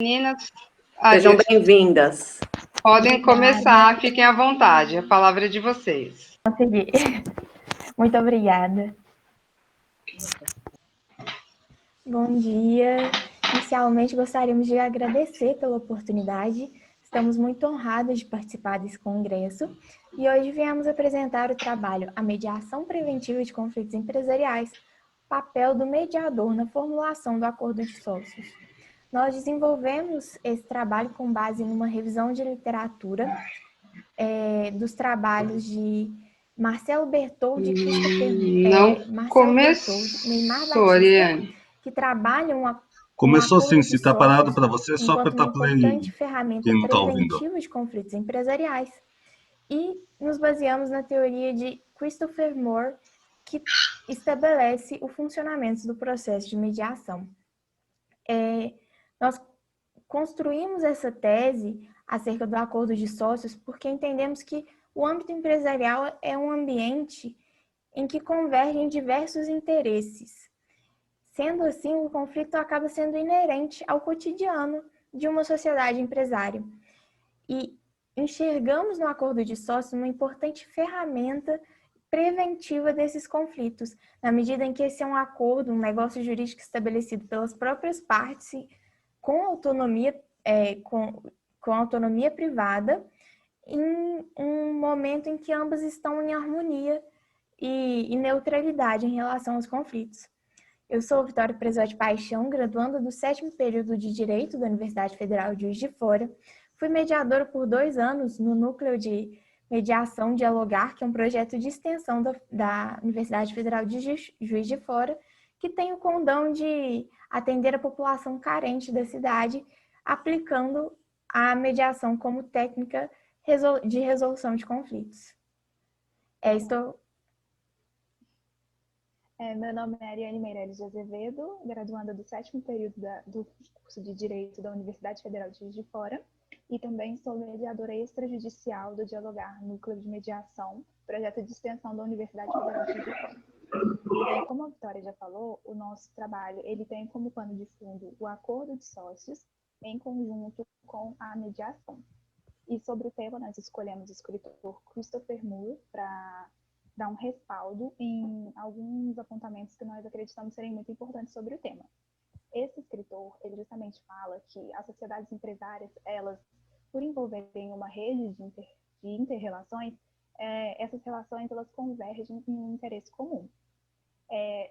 Meninas, Sejam bem-vindas. podem começar, fiquem à vontade, a palavra é de vocês. Consegui. Muito obrigada. Bom dia. Inicialmente, gostaríamos de agradecer pela oportunidade. Estamos muito honrados de participar desse congresso e hoje viemos apresentar o trabalho A Mediação Preventiva de Conflitos Empresariais, papel do mediador na formulação do acordo de sócios. Nós desenvolvemos esse trabalho com base numa revisão de literatura dos trabalhos de Marcelo Bertoldi e Christopher Neymar Batista, que trabalham Começou sim, se está parado para você, é só apertar play. Importante ferramenta preventiva de conflitos empresariais. E nos baseamos na teoria de Christopher Moore, que estabelece o funcionamento do processo de mediação. Nós construímos essa tese acerca do acordo de sócios porque entendemos que o âmbito empresarial é um ambiente em que convergem diversos interesses. Sendo assim, o conflito acaba sendo inerente ao cotidiano de uma sociedade empresária. E enxergamos no acordo de sócios uma importante ferramenta preventiva desses conflitos, na medida em que esse é um acordo, um negócio jurídico estabelecido pelas próprias partes com autonomia, com autonomia privada, em um momento em que ambas estão em harmonia e neutralidade em relação aos conflitos. Eu sou Vitória Presotti Paixão, graduanda do 7º período de Direito da Universidade Federal de Juiz de Fora. Fui mediadora por 2 anos no Núcleo de Mediação Dialogar, que é um projeto de extensão da Universidade Federal de Juiz de Fora, que tem o condão de atender a população carente da cidade, aplicando a mediação como técnica de resolução de conflitos. Meu nome é Ariane Meirelles de Azevedo, graduanda do 7º período do curso de Direito da Universidade Federal de Juiz de Fora, e também sou mediadora extrajudicial do Dialogar Núcleo de Mediação, projeto de extensão da Universidade Federal de Juiz de Fora. Como a Vitória já falou, o nosso trabalho ele tem como pano de fundo o acordo de sócios em conjunto com a mediação. E sobre o tema, nós escolhemos o escritor Christopher Moore para dar um respaldo em alguns apontamentos que nós acreditamos serem muito importantes sobre o tema. Esse escritor, ele justamente fala que as sociedades empresárias, elas, por envolverem uma rede de inter-relações, essas relações elas convergem em um interesse comum.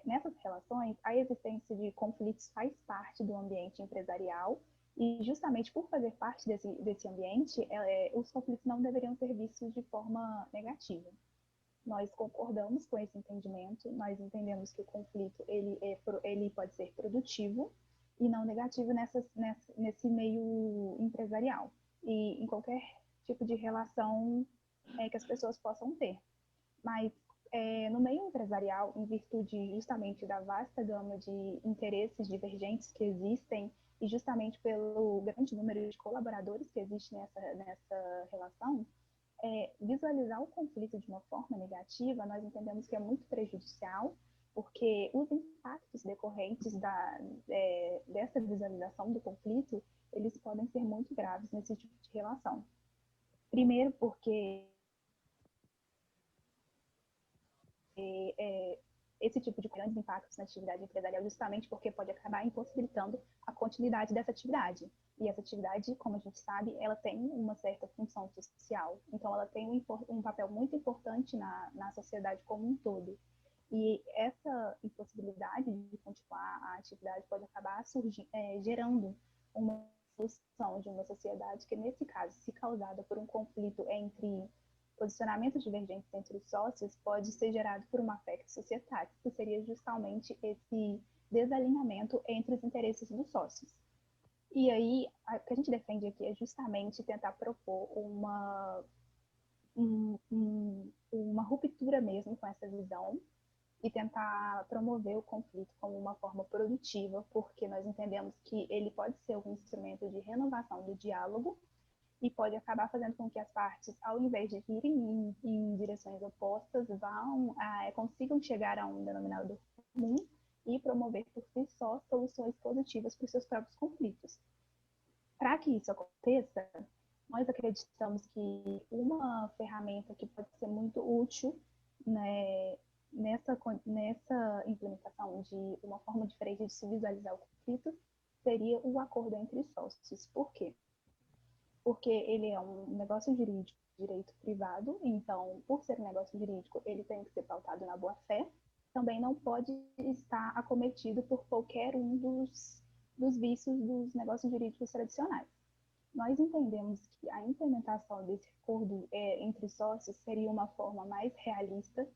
Nessas relações, a existência de conflitos faz parte do ambiente empresarial e justamente por fazer parte desse ambiente, os conflitos não deveriam ser vistos de forma negativa. Nós concordamos com esse entendimento, nós entendemos que o conflito ele pode ser produtivo e não negativo nesse meio empresarial e em qualquer tipo de relação que as pessoas possam ter. Mas no meio empresarial, em virtude justamente da vasta gama de interesses divergentes que existem e justamente pelo grande número de colaboradores que existe nessa relação, visualizar o conflito de uma forma negativa, nós entendemos que é muito prejudicial, porque os impactos decorrentes dessa visualização do conflito, eles podem ser muito graves nesse tipo de relação. Primeiro, porque esse tipo de grandes impactos na atividade empresarial justamente porque pode acabar impossibilitando a continuidade dessa atividade. E essa atividade, como a gente sabe, ela tem uma certa função social. Então, ela tem um papel muito importante na sociedade como um todo. E essa impossibilidade de continuar a atividade pode acabar gerando uma solução de uma sociedade que, nesse caso, se causada por um conflito entre posicionamentos divergentes entre os sócios, pode ser gerado por uma affect societatis, que seria justamente esse desalinhamento entre os interesses dos sócios. E aí, o que a gente defende aqui é justamente tentar propor uma ruptura mesmo com essa visão e tentar promover o conflito como uma forma produtiva, porque nós entendemos que ele pode ser um instrumento de renovação do diálogo e pode acabar fazendo com que as partes, ao invés de irem em direções opostas, consigam chegar a um denominador comum e promover por si só soluções positivas para os seus próprios conflitos. Para que isso aconteça, nós acreditamos que uma ferramenta que pode ser muito útil, né, nessa implementação de uma forma diferente de se visualizar o conflito seria o acordo entre sócios. Por quê? Porque ele é um negócio jurídico, direito privado, então, por ser um negócio jurídico, ele tem que ser pautado na boa-fé, também não pode estar acometido por qualquer um dos vícios dos negócios jurídicos tradicionais. Nós entendemos que a implementação desse acordo entre sócios seria uma forma mais realista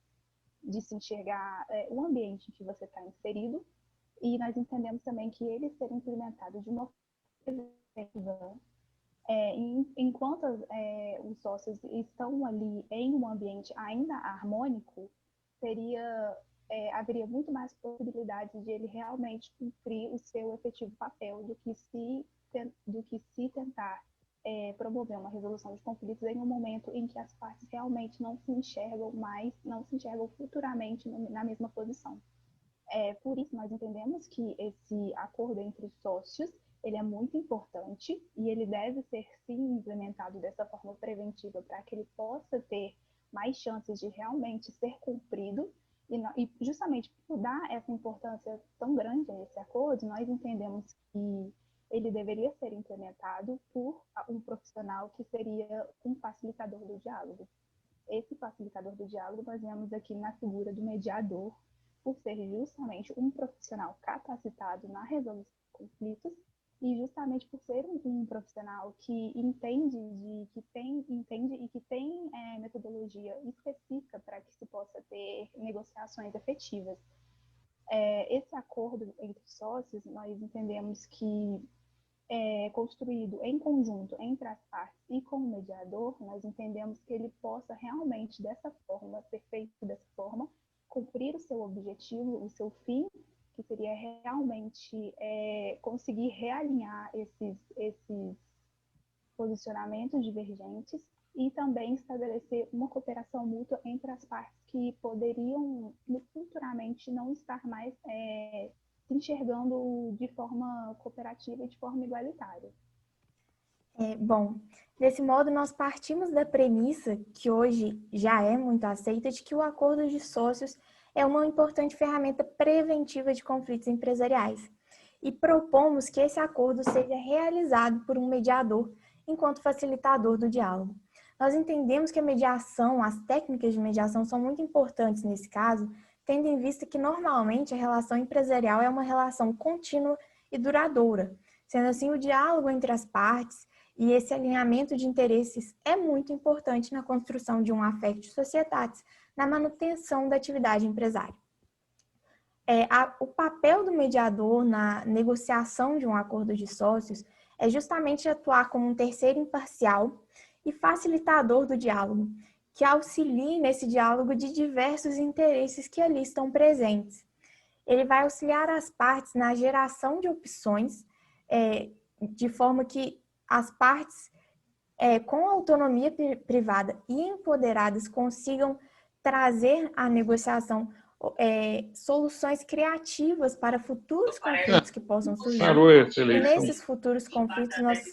de se enxergar o ambiente em que você está inserido, e nós entendemos também que ele ser implementado de uma forma preventiva, enquanto os sócios estão ali em um ambiente ainda harmônico, haveria muito mais possibilidades de ele realmente cumprir o seu efetivo papel do que se tentar promover uma resolução de conflitos em um momento em que as partes realmente não se enxergam mais, não se enxergam futuramente na mesma posição. Por isso, nós entendemos que esse acordo entre sócios ele é muito importante e ele deve ser, sim, implementado dessa forma preventiva para que ele possa ter mais chances de realmente ser cumprido. E justamente por dar essa importância tão grande a esse acordo, nós entendemos que ele deveria ser implementado por um profissional que seria um facilitador do diálogo. Esse facilitador do diálogo nós vemos aqui na figura do mediador, por ser justamente um profissional capacitado na resolução de conflitos e justamente por ser um profissional que entende e que tem metodologia específica para que se possa ter negociações efetivas. Esse acordo entre sócios, nós entendemos que construído em conjunto entre as partes e com o mediador, nós entendemos que ele possa realmente, dessa forma, ser feito dessa forma, cumprir o seu objetivo, o seu fim, que seria realmente conseguir realinhar esses posicionamentos divergentes e também estabelecer uma cooperação mútua entre as partes que poderiam futuramente não estar mais se enxergando de forma cooperativa e de forma igualitária. Bom, desse modo nós partimos da premissa, que hoje já é muito aceita, de que o acordo de sócios é uma importante ferramenta preventiva de conflitos empresariais e propomos que esse acordo seja realizado por um mediador enquanto facilitador do diálogo. Nós entendemos que a mediação, as técnicas de mediação são muito importantes nesse caso, tendo em vista que normalmente a relação empresarial é uma relação contínua e duradoura. Sendo assim, o diálogo entre as partes e esse alinhamento de interesses é muito importante na construção de um affect societatis, na manutenção da atividade empresária. O papel do mediador na negociação de um acordo de sócios é justamente atuar como um terceiro imparcial e facilitador do diálogo, que auxilie nesse diálogo de diversos interesses que ali estão presentes. Ele vai auxiliar as partes na geração de opções, de forma que as partes, com autonomia privada e empoderadas, consigam trazer à negociação soluções criativas para futuros conflitos que possam surgir. E nesses futuros conflitos, nós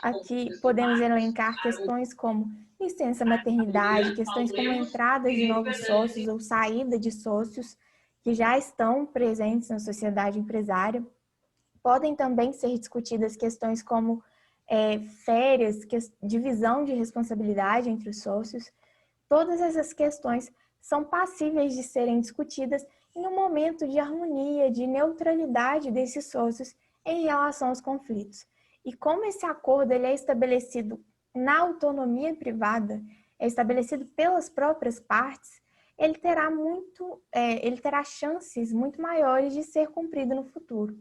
aqui podemos elencar questões como licença maternidade, questões como entrada de novos sócios ou saída de sócios que já estão presentes na sociedade empresária. Podem também ser discutidas questões como férias, divisão de responsabilidade entre os sócios. Todas essas questões são passíveis de serem discutidas em um momento de harmonia, de neutralidade desses sócios em relação aos conflitos. E como esse acordo ele é estabelecido na autonomia privada, é estabelecido pelas próprias partes, ele terá chances muito maiores de ser cumprido no futuro.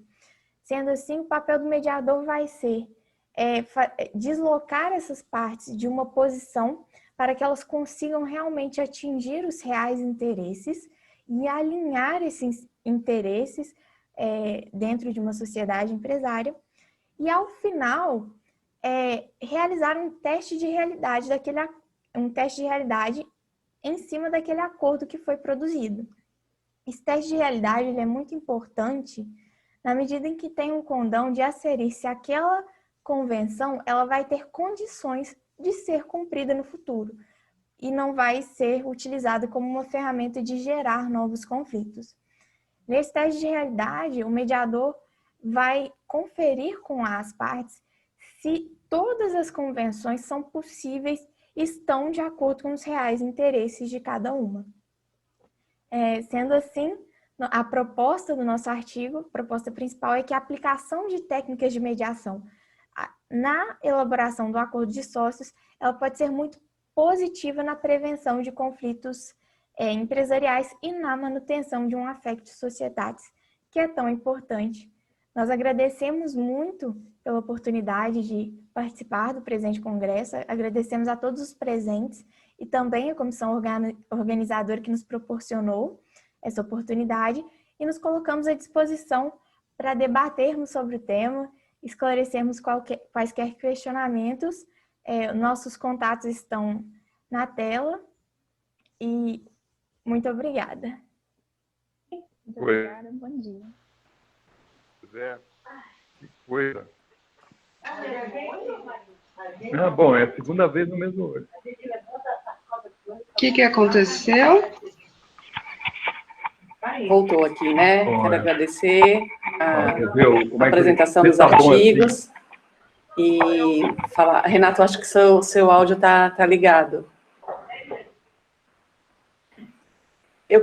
Sendo assim, o papel do mediador vai ser deslocar essas partes de uma posição para que elas consigam realmente atingir os reais interesses e alinhar esses interesses dentro de uma sociedade empresária e, ao final, realizar um teste de realidade em cima daquele acordo que foi produzido. Esse teste de realidade ele é muito importante na medida em que tem um condão de aferir se aquela convenção, ela vai ter condições de ser cumprida no futuro e não vai ser utilizada como uma ferramenta de gerar novos conflitos. Nesse teste de realidade, o mediador vai conferir com as partes se todas as convenções são possíveis e estão de acordo com os reais interesses de cada uma. Sendo assim, a proposta do nosso artigo, a proposta principal é que a aplicação de técnicas de mediação na elaboração do acordo de sócios, ela pode ser muito positiva na prevenção de conflitos empresariais e na manutenção de um affect societatis, que é tão importante. Nós agradecemos muito pela oportunidade de participar do presente congresso, agradecemos a todos os presentes e também a comissão organizadora que nos proporcionou essa oportunidade e nos colocamos à disposição para debatermos sobre o tema, esclarecermos quaisquer questionamentos. Nossos contatos estão na tela e muito obrigada. Muito obrigada, bom dia. Zé, que coisa. Bom, é a segunda vez no mesmo olho. O que aconteceu? Voltou aqui, né? Bom, Quero agradecer a como apresentação você dos tá bom artigos assim? e falar. Renato, acho que seu áudio tá ligado. Eu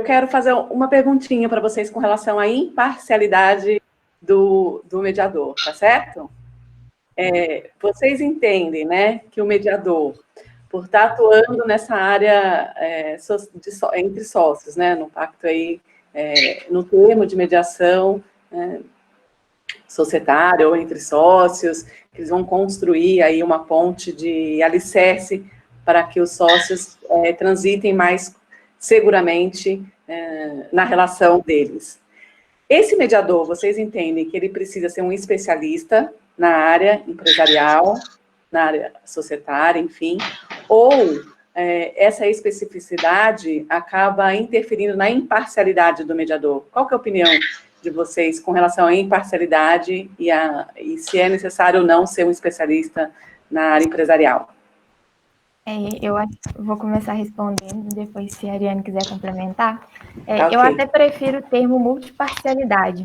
quero fazer uma perguntinha para vocês com relação à imparcialidade do mediador, tá certo? Vocês entendem, né, que o mediador, por estar atuando nessa área entre sócios, né, no pacto aí, no termo de mediação societária ou entre sócios, eles vão construir aí uma ponte de alicerce para que os sócios transitem mais seguramente na relação deles. Esse mediador, vocês entendem que ele precisa ser um especialista na área empresarial, na área societária, enfim, ou essa especificidade acaba interferindo na imparcialidade do mediador? Qual que é a opinião de vocês com relação à imparcialidade e se é necessário ou não ser um especialista na área empresarial? Eu vou começar respondendo, depois se a Ariane quiser complementar. Okay. Eu até prefiro o termo multiparcialidade,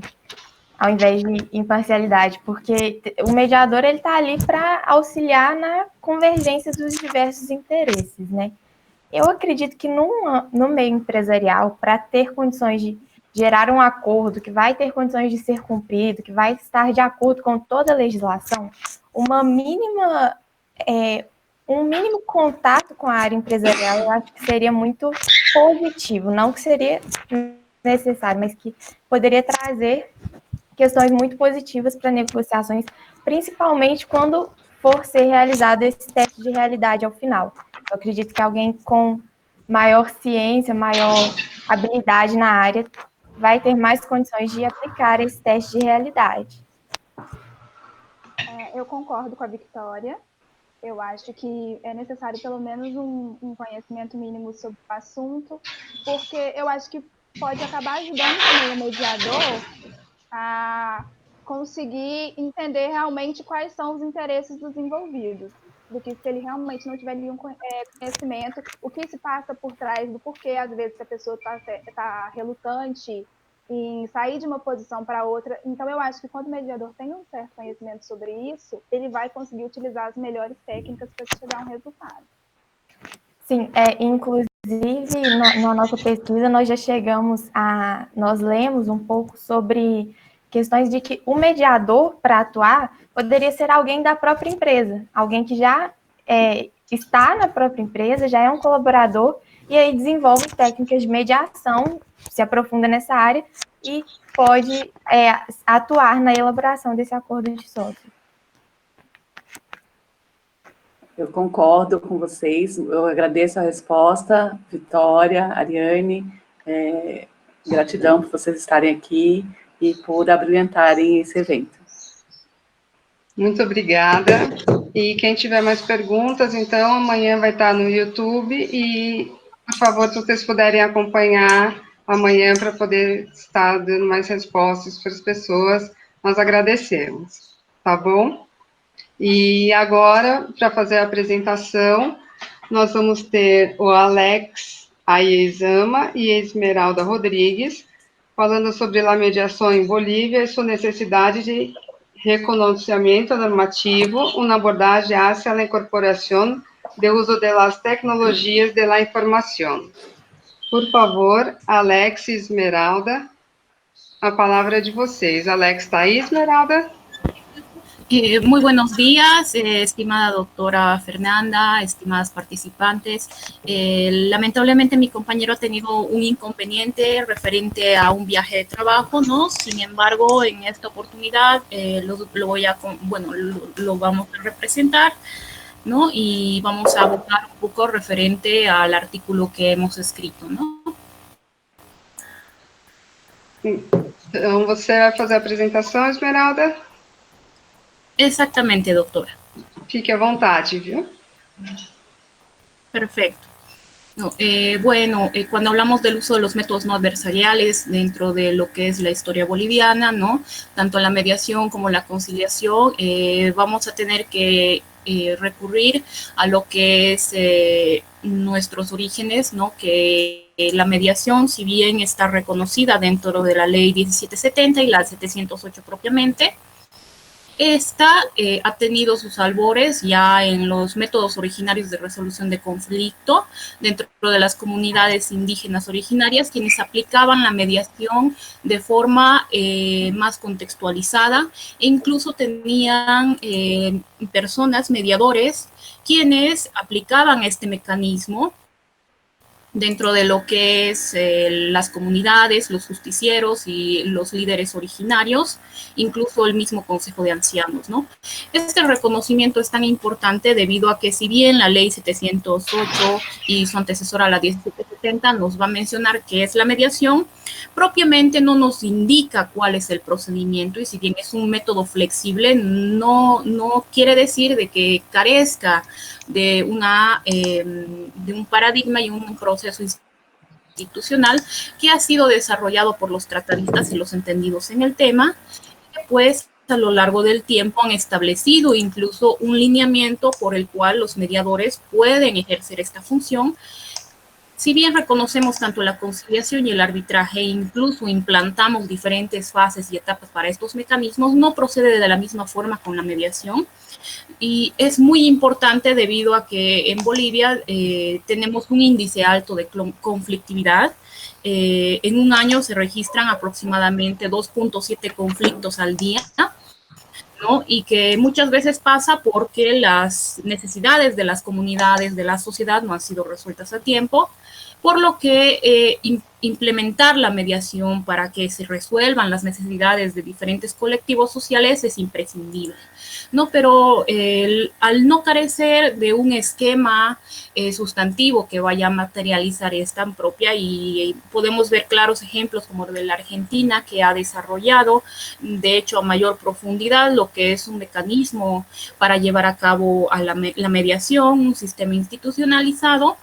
ao invés de imparcialidade, porque o mediador ele está ali para auxiliar na convergência dos diversos interesses, né? Eu acredito que no meio empresarial, para ter condições de gerar um acordo que vai ter condições de ser cumprido, que vai estar de acordo com toda a legislação, um mínimo contato com a área empresarial, eu acho que seria muito positivo, não que seria necessário, mas que poderia trazer questões muito positivas para negociações, principalmente quando for ser realizado esse teste de realidade ao final. Eu acredito que alguém com maior ciência, maior habilidade na área, vai ter mais condições de aplicar esse teste de realidade. Eu concordo com a Victória. Eu acho que é necessário pelo menos um conhecimento mínimo sobre o assunto, porque eu acho que pode acabar ajudando também o mediador a conseguir entender realmente quais são os interesses dos envolvidos, do que se ele realmente não tiver nenhum conhecimento, o que se passa por trás do porquê, às vezes, a pessoa está relutante em sair de uma posição para outra. Então, eu acho que quando o mediador tem um certo conhecimento sobre isso, ele vai conseguir utilizar as melhores técnicas para chegar a um resultado. Sim, inclusive, na nossa pesquisa, nós lemos um pouco sobre questões de que o mediador, para atuar, poderia ser alguém da própria empresa, alguém que já está na própria empresa, já é um colaborador, e aí desenvolve técnicas de mediação, se aprofunda nessa área e pode atuar na elaboração desse acordo de sócio. Eu concordo com vocês, eu agradeço a resposta, Vitória, Ariane, gratidão por vocês estarem aqui e por abrilhantarem esse evento. Muito obrigada. E quem tiver mais perguntas, então, amanhã vai estar no YouTube e, por favor, se vocês puderem acompanhar amanhã para poder estar dando mais respostas para as pessoas, nós agradecemos. Tá bom? E agora, para fazer a apresentação, nós vamos ter o Alex Aiezama e a Esmeralda Rodrigues, falando sobre a mediação em Bolívia e sua necessidade de reconhecimento normativo, uma abordagem hacia a incorporação de uso de las tecnologias de la información. Por favor, Alex e Esmeralda, a palavra é de vocês. Alex, está aí, Esmeralda? Muy buenos días, estimada doctora Fernanda, estimadas participantes. Lamentablemente mi compañero ha tenido un inconveniente referente a un viaje de trabajo, ¿no? Sin embargo, en esta oportunidad lo vamos a representar, ¿no? Y vamos a abordar un poco referente al artículo que hemos escrito, ¿no? Então, você vai fazer a apresentação, Esmeralda? Exactamente, doctora. Fique à vontade, viu? Perfecto. No, cuando hablamos del uso de los métodos no adversariales dentro de lo que es la historia boliviana, ¿no? Tanto la mediación como la conciliación, vamos a tener que recurrir a lo que es nuestros orígenes, ¿no? Que la mediación, si bien está reconocida dentro de la ley 1770 y la 708 propiamente, esta ha tenido sus albores ya en los métodos originarios de resolución de conflicto dentro de las comunidades indígenas originarias, quienes aplicaban la mediación de forma más contextualizada e incluso tenían personas, mediadores, quienes aplicaban este mecanismo dentro de lo que es las comunidades, los justicieros y los líderes originarios, incluso el mismo Consejo de Ancianos, ¿no? Este reconocimiento es tan importante debido a que si bien la ley 708 y su antecesora la 1770 nos va a mencionar qué es la mediación, propiamente no nos indica cuál es el procedimiento y si bien es un método flexible, no quiere decir de que carezca de un paradigma y un proceso institucional que ha sido desarrollado por los tratadistas y los entendidos en el tema, que pues a lo largo del tiempo han establecido incluso un lineamiento por el cual los mediadores pueden ejercer esta función. Si bien reconocemos tanto la conciliación y el arbitraje e incluso implantamos diferentes fases y etapas para estos mecanismos, no procede de la misma forma con la mediación. Y es muy importante debido a que en Bolivia tenemos un índice alto de conflictividad. En un año se registran aproximadamente 2.7 conflictos al día, ¿no? Y que muchas veces pasa porque las necesidades de las comunidades, de la sociedad, no han sido resueltas a tiempo, por lo que implementar la mediación para que se resuelvan las necesidades de diferentes colectivos sociales es imprescindible, ¿no? Pero al no carecer de un esquema sustantivo que vaya a materializar esta propia, y podemos ver claros ejemplos como el de la Argentina, que ha desarrollado, de hecho, a mayor profundidad, lo que es un mecanismo para llevar a cabo la mediación, un sistema institucionalizado,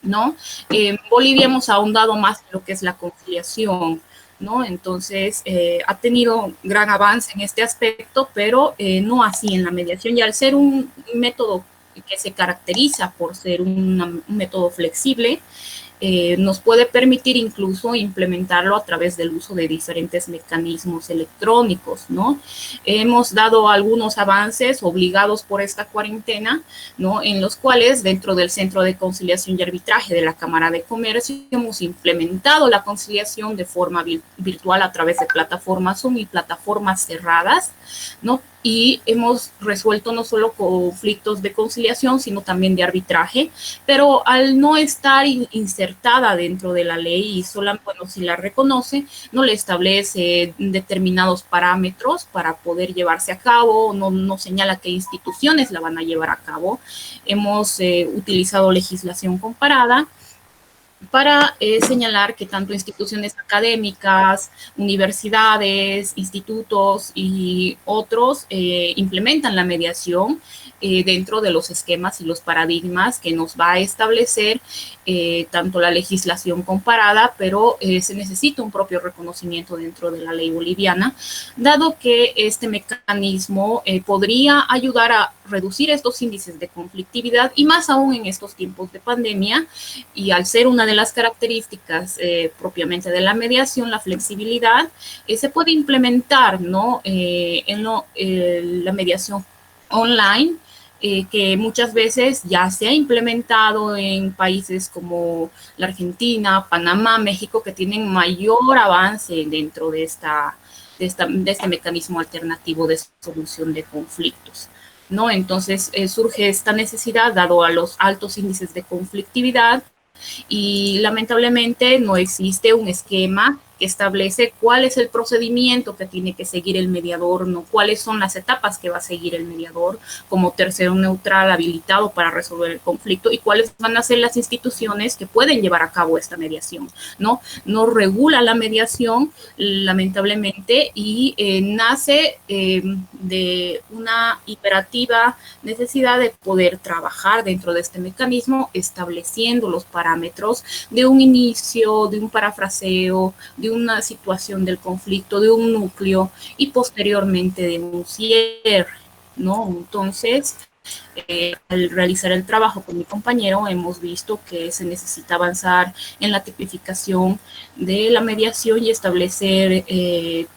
¿no? En Bolivia hemos ahondado más en lo que es la conciliación, ¿no? Entonces, ha tenido gran avance en este aspecto, pero no así en la mediación. Y al ser un método que se caracteriza por ser un método flexible, nos puede permitir incluso implementarlo a través del uso de diferentes mecanismos electrónicos, ¿no? Hemos dado algunos avances obligados por esta cuarentena, ¿no? En los cuales dentro del Centro de Conciliación y Arbitraje de la Cámara de Comercio hemos implementado la conciliación de forma virtual a través de plataformas Zoom y plataformas cerradas, ¿no? Y hemos resuelto no solo conflictos de conciliación, sino también de arbitraje, pero al no estar insertada dentro de la ley y solo, bueno, si la reconoce, no le establece determinados parámetros para poder llevarse a cabo, no señala qué instituciones la van a llevar a cabo. Hemos utilizado legislación comparada para señalar que tanto instituciones académicas, universidades, institutos y otros implementan la mediación dentro de los esquemas y los paradigmas que nos va a establecer tanto la legislación comparada, pero se necesita un propio reconocimiento dentro de la ley boliviana, dado que este mecanismo podría ayudar a reducir estos índices de conflictividad y más aún en estos tiempos de pandemia, y al ser una de las características propiamente de la mediación, la flexibilidad, se puede implementar, ¿no? La mediación online, que muchas veces ya se ha implementado en países como la Argentina, Panamá, México, que tienen mayor avance dentro de este mecanismo alternativo de solución de conflictos, ¿no? Entonces surge esta necesidad, dado a los altos índices de conflictividad, y lamentablemente no existe un esquema que establece cuál es el procedimiento que tiene que seguir el mediador, no cuáles son las etapas que va a seguir el mediador como tercero neutral habilitado para resolver el conflicto, y cuáles van a ser las instituciones que pueden llevar a cabo esta mediación, ¿no? No regula la mediación, lamentablemente, y nace de una imperativa necesidad de poder trabajar dentro de este mecanismo, estableciendo los parámetros de un inicio, de un parafraseo, de una situación del conflicto, de un núcleo y posteriormente de un cierre, ¿no? Entonces, al realizar el trabajo con mi compañero, hemos visto que se necesita avanzar en la tipificación de la mediación y establecer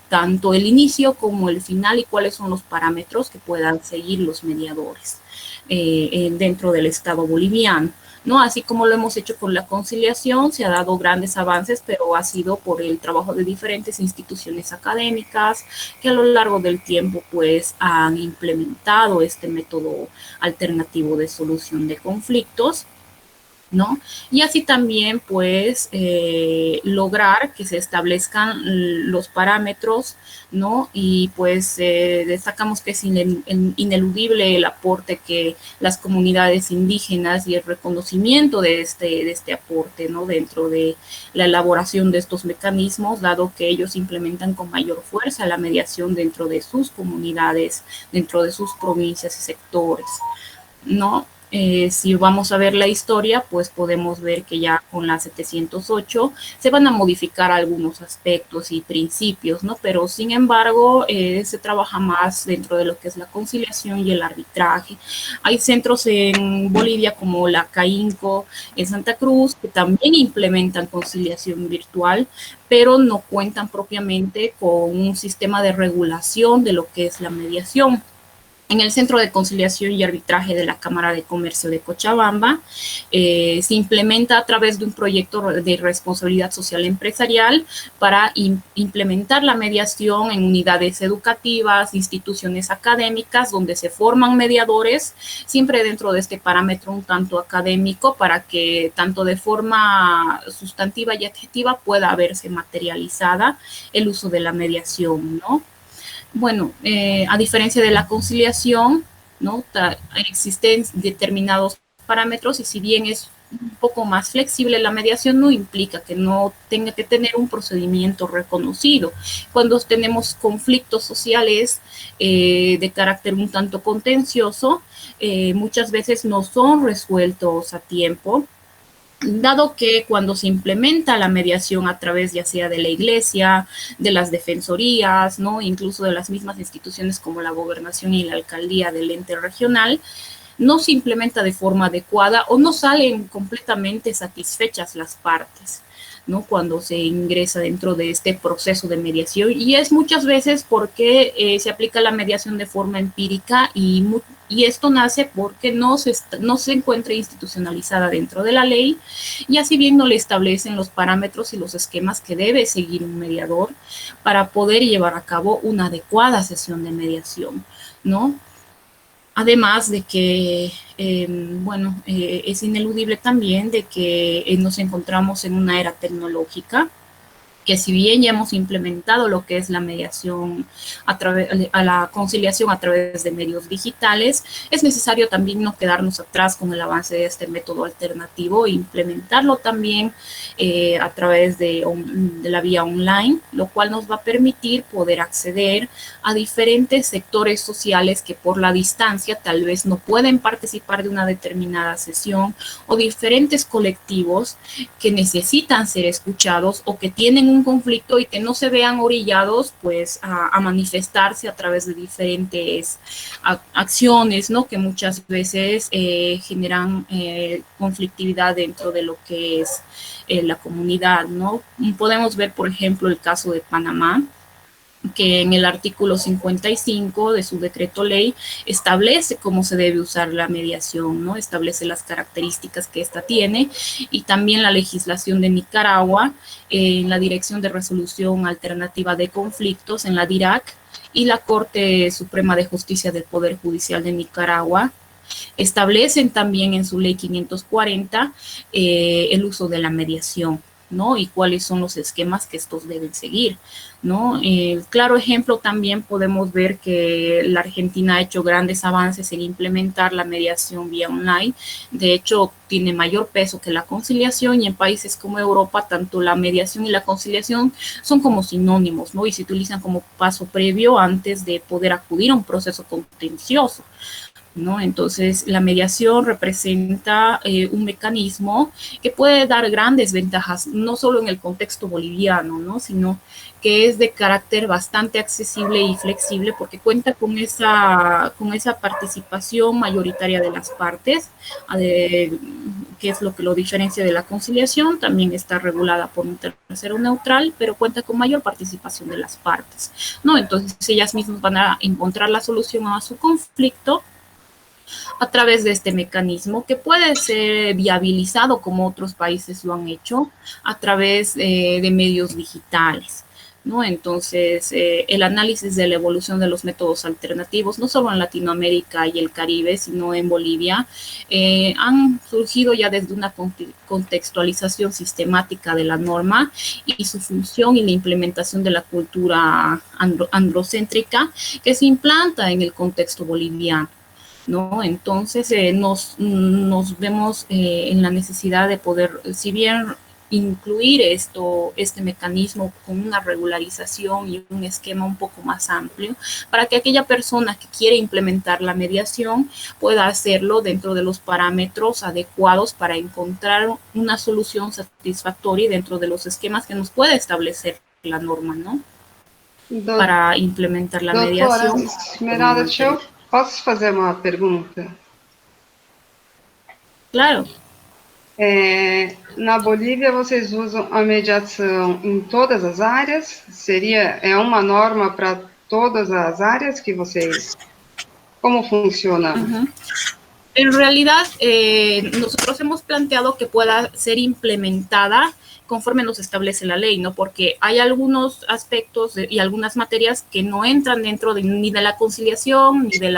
tanto el inicio como el final y cuáles son los parámetros que puedan seguir los mediadores dentro del Estado boliviano, ¿no? Así como lo hemos hecho con la conciliación, se ha dado grandes avances, pero ha sido por el trabajo de diferentes instituciones académicas que a lo largo del tiempo pues han implementado este método alternativo de solución de conflictos, ¿no? Y así también, pues, lograr que se establezcan los parámetros, ¿no? Y pues destacamos que es ineludible el aporte que las comunidades indígenas y el reconocimiento de este aporte, ¿no? Dentro de la elaboración de estos mecanismos, dado que ellos implementan con mayor fuerza la mediación dentro de sus comunidades, dentro de sus provincias y sectores, ¿no? Si vamos a ver la historia, pues podemos ver que ya con la 708 se van a modificar algunos aspectos y principios, ¿no? Pero sin embargo, se trabaja más dentro de lo que es la conciliación y el arbitraje. Hay centros en Bolivia como la CAINCO en Santa Cruz que también implementan conciliación virtual, pero no cuentan propiamente con un sistema de regulación de lo que es la mediación. En el Centro de Conciliación y Arbitraje de la Cámara de Comercio de Cochabamba se implementa a través de un proyecto de responsabilidad social empresarial para implementar la mediación en unidades educativas, instituciones académicas, donde se forman mediadores, siempre dentro de este parámetro un tanto académico, para que tanto de forma sustantiva y adjetiva pueda verse materializada el uso de la mediación, ¿no? Bueno, a diferencia de la conciliación, ¿no? Existen determinados parámetros, y si bien es un poco más flexible, la mediación no implica que no tenga que tener un procedimiento reconocido. Cuando tenemos conflictos sociales de carácter un tanto contencioso, muchas veces no son resueltos a tiempo, dado que cuando se implementa la mediación a través ya sea de la iglesia, de las defensorías, ¿no? Incluso de las mismas instituciones como la gobernación y la alcaldía del ente regional, no se implementa de forma adecuada o no salen completamente satisfechas las partes, ¿no? Cuando se ingresa dentro de este proceso de mediación, y es muchas veces porque se aplica la mediación de forma empírica, y esto nace porque no se encuentra institucionalizada dentro de la ley, y así bien no le establecen los parámetros y los esquemas que debe seguir un mediador para poder llevar a cabo una adecuada sesión de mediación, ¿no? Además de que, es ineludible también de que nos encontramos en una era tecnológica, que si bien ya hemos implementado lo que es la mediación a la conciliación a través de medios digitales, es necesario también no quedarnos atrás con el avance de este método alternativo e implementarlo también a través de la vía online, lo cual nos va a permitir poder acceder a diferentes sectores sociales que por la distancia tal vez no pueden participar de una determinada sesión, o diferentes colectivos que necesitan ser escuchados o que tienen un conflicto y que no se vean orillados pues a manifestarse a través de diferentes acciones, ¿no? Que muchas veces generan conflictividad dentro de lo que es la comunidad, ¿no? Podemos ver, por ejemplo, el caso de Panamá, que en el artículo 55 de su decreto ley establece cómo se debe usar la mediación, ¿no? Establece las características que ésta tiene, y también la legislación de Nicaragua en la Dirección de Resolución Alternativa de Conflictos, en la DIRAC, y la Corte Suprema de Justicia del Poder Judicial de Nicaragua establecen también en su ley 540 el uso de la mediación, ¿no? Y cuáles son los esquemas que estos deben seguir, ¿no? Claro ejemplo también podemos ver que la Argentina ha hecho grandes avances en implementar la mediación vía online. De hecho, tiene mayor peso que la conciliación, y en países como Europa, tanto la mediación y la conciliación son como sinónimos, ¿no? Y se utilizan como paso previo antes de poder acudir a un proceso contencioso, ¿no? Entonces, la mediación representa un mecanismo que puede dar grandes ventajas, no solo en el contexto boliviano, ¿no? Sino que es de carácter bastante accesible y flexible, porque cuenta con esa participación mayoritaria de las partes, que es lo que lo diferencia de la conciliación. También está regulada por un tercero neutral, pero cuenta con mayor participación de las partes, ¿no? Entonces, ellas mismas van a encontrar la solución a su conflicto a través de este mecanismo, que puede ser viabilizado, como otros países lo han hecho, a través de medios digitales, ¿no? Entonces, el análisis de la evolución de los métodos alternativos, no solo en Latinoamérica y el Caribe, sino en Bolivia, han surgido ya desde una contextualización sistemática de la norma y su función, y la implementación de la cultura androcéntrica que se implanta en el contexto boliviano, ¿no? Entonces nos vemos en la necesidad de poder, si bien incluir este mecanismo con una regularización y un esquema un poco más amplio, para que aquella persona que quiere implementar la mediación pueda hacerlo dentro de los parámetros adecuados para encontrar una solución satisfactoria dentro de los esquemas que nos puede establecer la norma, ¿no? Para implementar la mediación. Esmeralda, posso fazer uma pergunta? Claro. Na Bolívia, vocês usam a mediação em todas as áreas? É uma norma para todas as áreas que vocês... ¿Cómo funciona? En realidad, nosotros hemos planteado que pueda ser implementada conforme nos establece la ley, ¿no? Porque hay algunos aspectos y algunas materias que no entran dentro ni de la conciliación ni de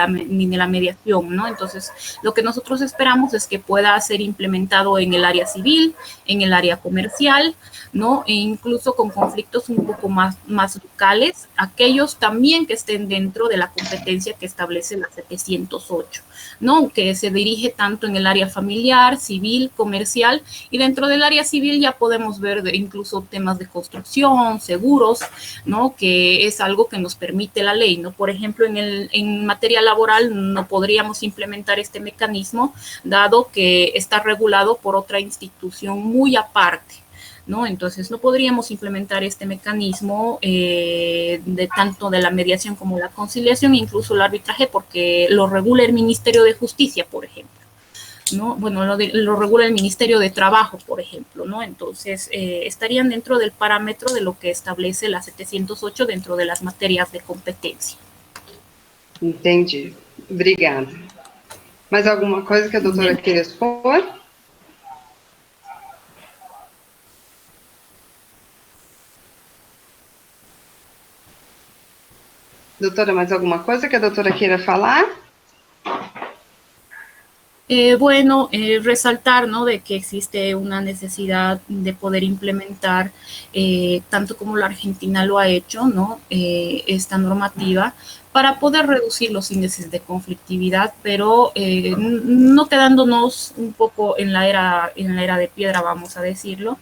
la mediación, ¿no? Entonces, lo que nosotros esperamos es que pueda ser implementado en el área civil, en el área comercial, ¿no? E incluso con conflictos un poco más locales, aquellos también que estén dentro de la competencia que establece la 708, ¿no? Que se dirige tanto en el área familiar, civil, comercial, y dentro del área civil ya podemos ver incluso temas de construcción, seguros, ¿no? Que es algo que nos permite la ley, ¿no? Por ejemplo, en materia laboral no podríamos implementar este mecanismo, dado que está regulado por otra institución muy aparte, ¿no? Entonces, no podríamos implementar este mecanismo de tanto de la mediación como la conciliación, incluso el arbitraje, porque lo regula el Ministerio de Justicia, por ejemplo, ¿no? Bueno, lo regula el Ministerio de Trabajo, por ejemplo, ¿no? Entonces, estarían dentro del parámetro de lo que establece la 708 dentro de las materias de competencia. Entendi. Obrigada. Mais alguma coisa que a doutora queira expor? Doutora, mais alguma coisa que a doutora queira falar? Bueno, resaltar, ¿no?, de que existe una necesidad de poder implementar, tanto como la Argentina lo ha hecho, ¿no?, esta normativa para poder reducir los índices de conflictividad, pero no quedándonos un poco en la era de piedra, vamos a decirlo.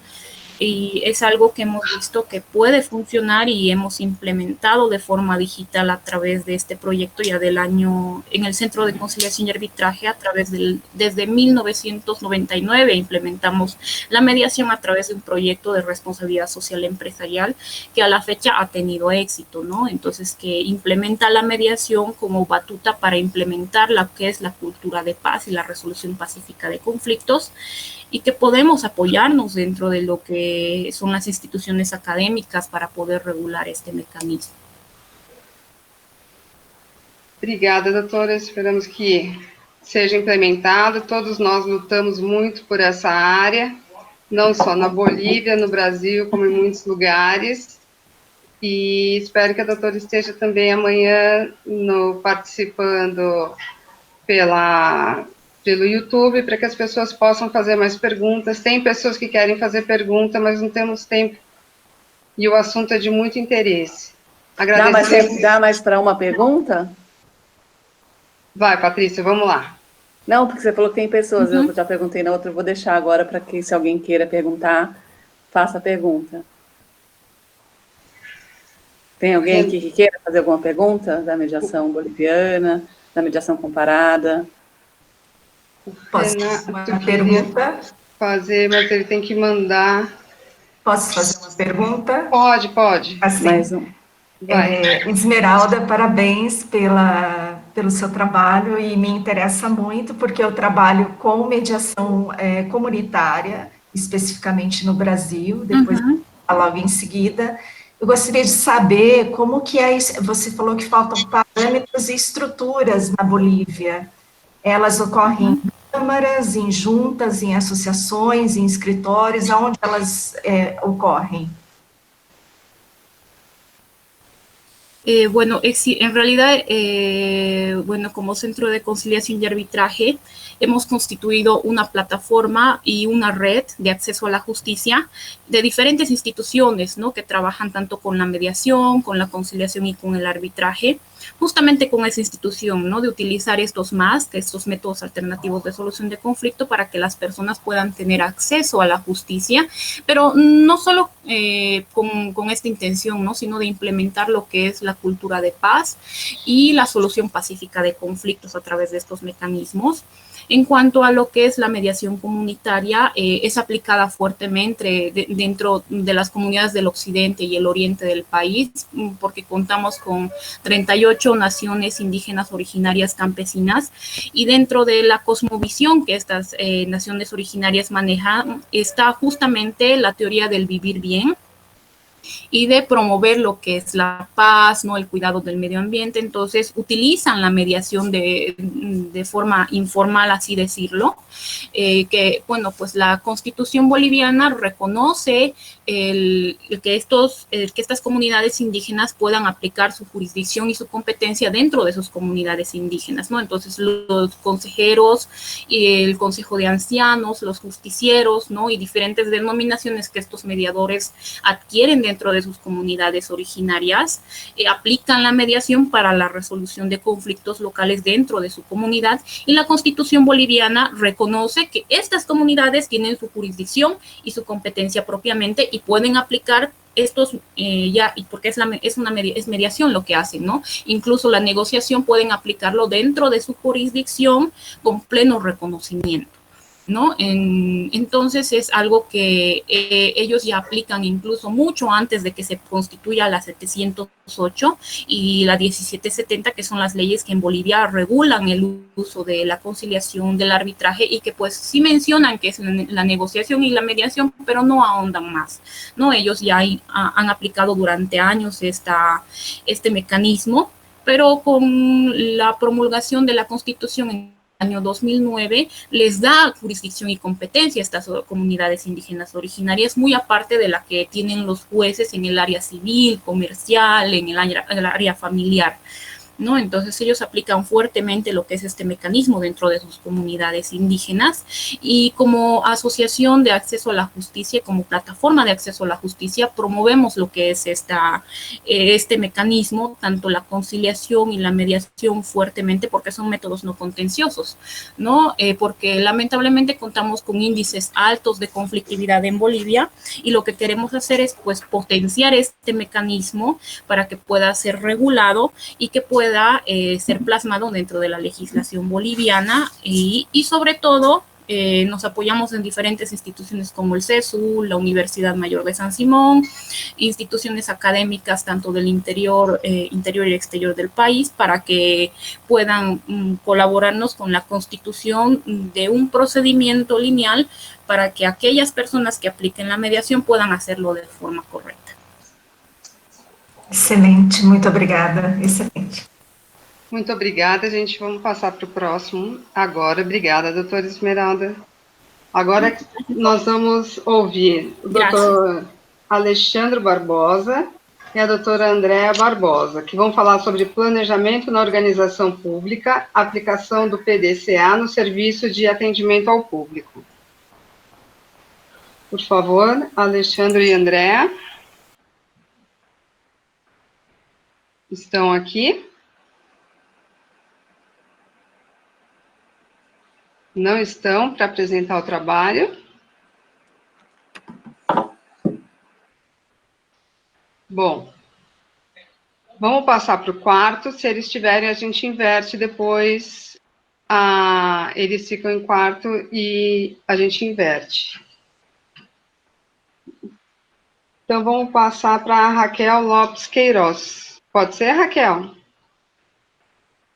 Y es algo que hemos visto que puede funcionar y hemos implementado de forma digital a través de este proyecto ya del año, en el Centro de Conciliación y Arbitraje, desde 1999 implementamos la mediación a través de un proyecto de responsabilidad social empresarial que a la fecha ha tenido éxito, ¿no? Entonces, que implementa la mediación como batuta para implementar lo que es la cultura de paz y la resolución pacífica de conflictos, y que podemos apoyarnos dentro de lo que son las instituciones académicas para poder regular este mecanismo. Obrigada, doutora. Esperamos que seja implementado. Todos nós lutamos muito por essa área, não só na Bolívia, no Brasil, como em muitos lugares. E espero que a doutora esteja também amanhã participando pelo YouTube, para que as pessoas possam fazer mais perguntas. Tem pessoas que querem fazer pergunta, mas não temos tempo. E o assunto é de muito interesse. Dá mais para uma pergunta? Vai, Patrícia, vamos lá. Não, porque você falou que tem pessoas, eu já perguntei na outra, eu vou deixar agora para que, se alguém queira perguntar, faça a pergunta. Tem alguém aqui que queira fazer alguma pergunta da mediação boliviana, da mediação comparada? Posso fazer uma pergunta? Fazer, mas ele tem que mandar. Posso fazer uma pergunta? Pode. Assim, mais um. Esmeralda, parabéns pelo seu trabalho, e me interessa muito porque eu trabalho com mediação comunitária, especificamente no Brasil, depois logo em seguida. Eu gostaria de saber como que é isso. Você falou que faltam parâmetros e estruturas na Bolívia. Elas ocorrem em câmaras, em juntas, em associações, em escritórios, aonde elas ocorrem? Bueno, en realidad, bueno, como Centro de Conciliación y Arbitraje, hemos constituido una plataforma y una red de acceso a la justicia de diferentes instituciones, ¿no?, que trabajan tanto con la mediación, con la conciliación y con el arbitraje, justamente con esa institución, ¿no?, de utilizar estos métodos alternativos de solución de conflicto para que las personas puedan tener acceso a la justicia, pero no solo con esta intención, ¿no?, sino de implementar lo que es la cultura de paz y la solución pacífica de conflictos a través de estos mecanismos. En cuanto a lo que es la mediación comunitaria, es aplicada fuertemente dentro de las comunidades del occidente y el oriente del país, porque contamos con 38 naciones indígenas originarias campesinas, y dentro de la cosmovisión que estas naciones originarias manejan está justamente la teoría del vivir bien y de promover lo que es la paz, ¿no?, el cuidado del medio ambiente. Entonces utilizan la mediación de forma informal, así decirlo, que, bueno, pues la Constitución boliviana reconoce que estas comunidades indígenas puedan aplicar su jurisdicción y su competencia dentro de sus comunidades indígenas, ¿no? Entonces los consejeros y el consejo de ancianos, los justicieros, ¿no?, y diferentes denominaciones que estos mediadores adquieren dentro de sus comunidades originarias, aplican la mediación para la resolución de conflictos locales dentro de su comunidad, y la Constitución boliviana reconoce que estas comunidades tienen su jurisdicción y su competencia propiamente y pueden aplicar estos y porque es mediación lo que hacen, ¿no? Incluso la negociación pueden aplicarlo dentro de su jurisdicción con pleno reconocimiento, ¿no? Entonces es algo que ellos ya aplican incluso mucho antes de que se constituya la 708 y la 1770, que son las leyes que en Bolivia regulan el uso de la conciliación, del arbitraje, y que pues sí mencionan que es la negociación y la mediación, pero no ahondan más, ¿no? Ellos ya han aplicado durante años este mecanismo, pero con la promulgación de la Constitución en año 2009 les da jurisdicción y competencia a estas comunidades indígenas originarias, muy aparte de la que tienen los jueces en el área civil, comercial, en el área familiar. ¿no? Entonces ellos aplican fuertemente lo que es este mecanismo dentro de sus comunidades indígenas, y como asociación de acceso a la justicia, como plataforma de acceso a la justicia, promovemos lo que es este mecanismo, tanto la conciliación y la mediación fuertemente, porque son métodos no contenciosos, ¿no? Porque lamentablemente contamos con índices altos de conflictividad en Bolivia, y lo que queremos hacer es pues potenciar este mecanismo para que pueda ser regulado y que pueda ser plasmado dentro de la legislación boliviana, y sobre todo nos apoyamos en diferentes instituciones como el CESU, la Universidad Mayor de San Simón, instituciones académicas tanto del interior y exterior del país, para que puedan colaborarnos con la constitución de un procedimiento lineal para que aquellas personas que apliquen la mediación puedan hacerlo de forma correcta. Excelente, muito obrigada, excelente. Muito obrigada, gente. Vamos passar para o próximo agora. Obrigada, doutora Esmeralda. Agora nós vamos ouvir o doutor Alexandre Barbosa e a doutora Andréa Barbosa, que vão falar sobre planejamento na organização pública, aplicação do PDCA no serviço de atendimento ao público. Por favor, Alexandre e Andréa. Estão aqui? Não estão para apresentar o trabalho? Bom, vamos passar para o quarto. Se eles estiverem, a gente inverte depois. Eles ficam em quarto e a gente inverte. Então, vamos passar para a Raquel Lopes Queiroz. Pode ser, Raquel?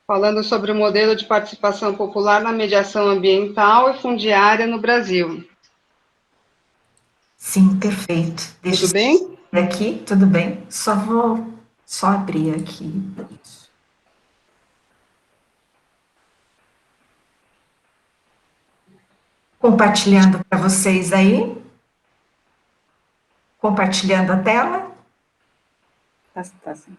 Falando sobre o modelo de participação popular na mediação ambiental e fundiária no Brasil. Sim, perfeito. Tudo bem? Aqui, tudo bem. Vou abrir aqui. Compartilhando para vocês aí. Compartilhando a tela. Tá sim.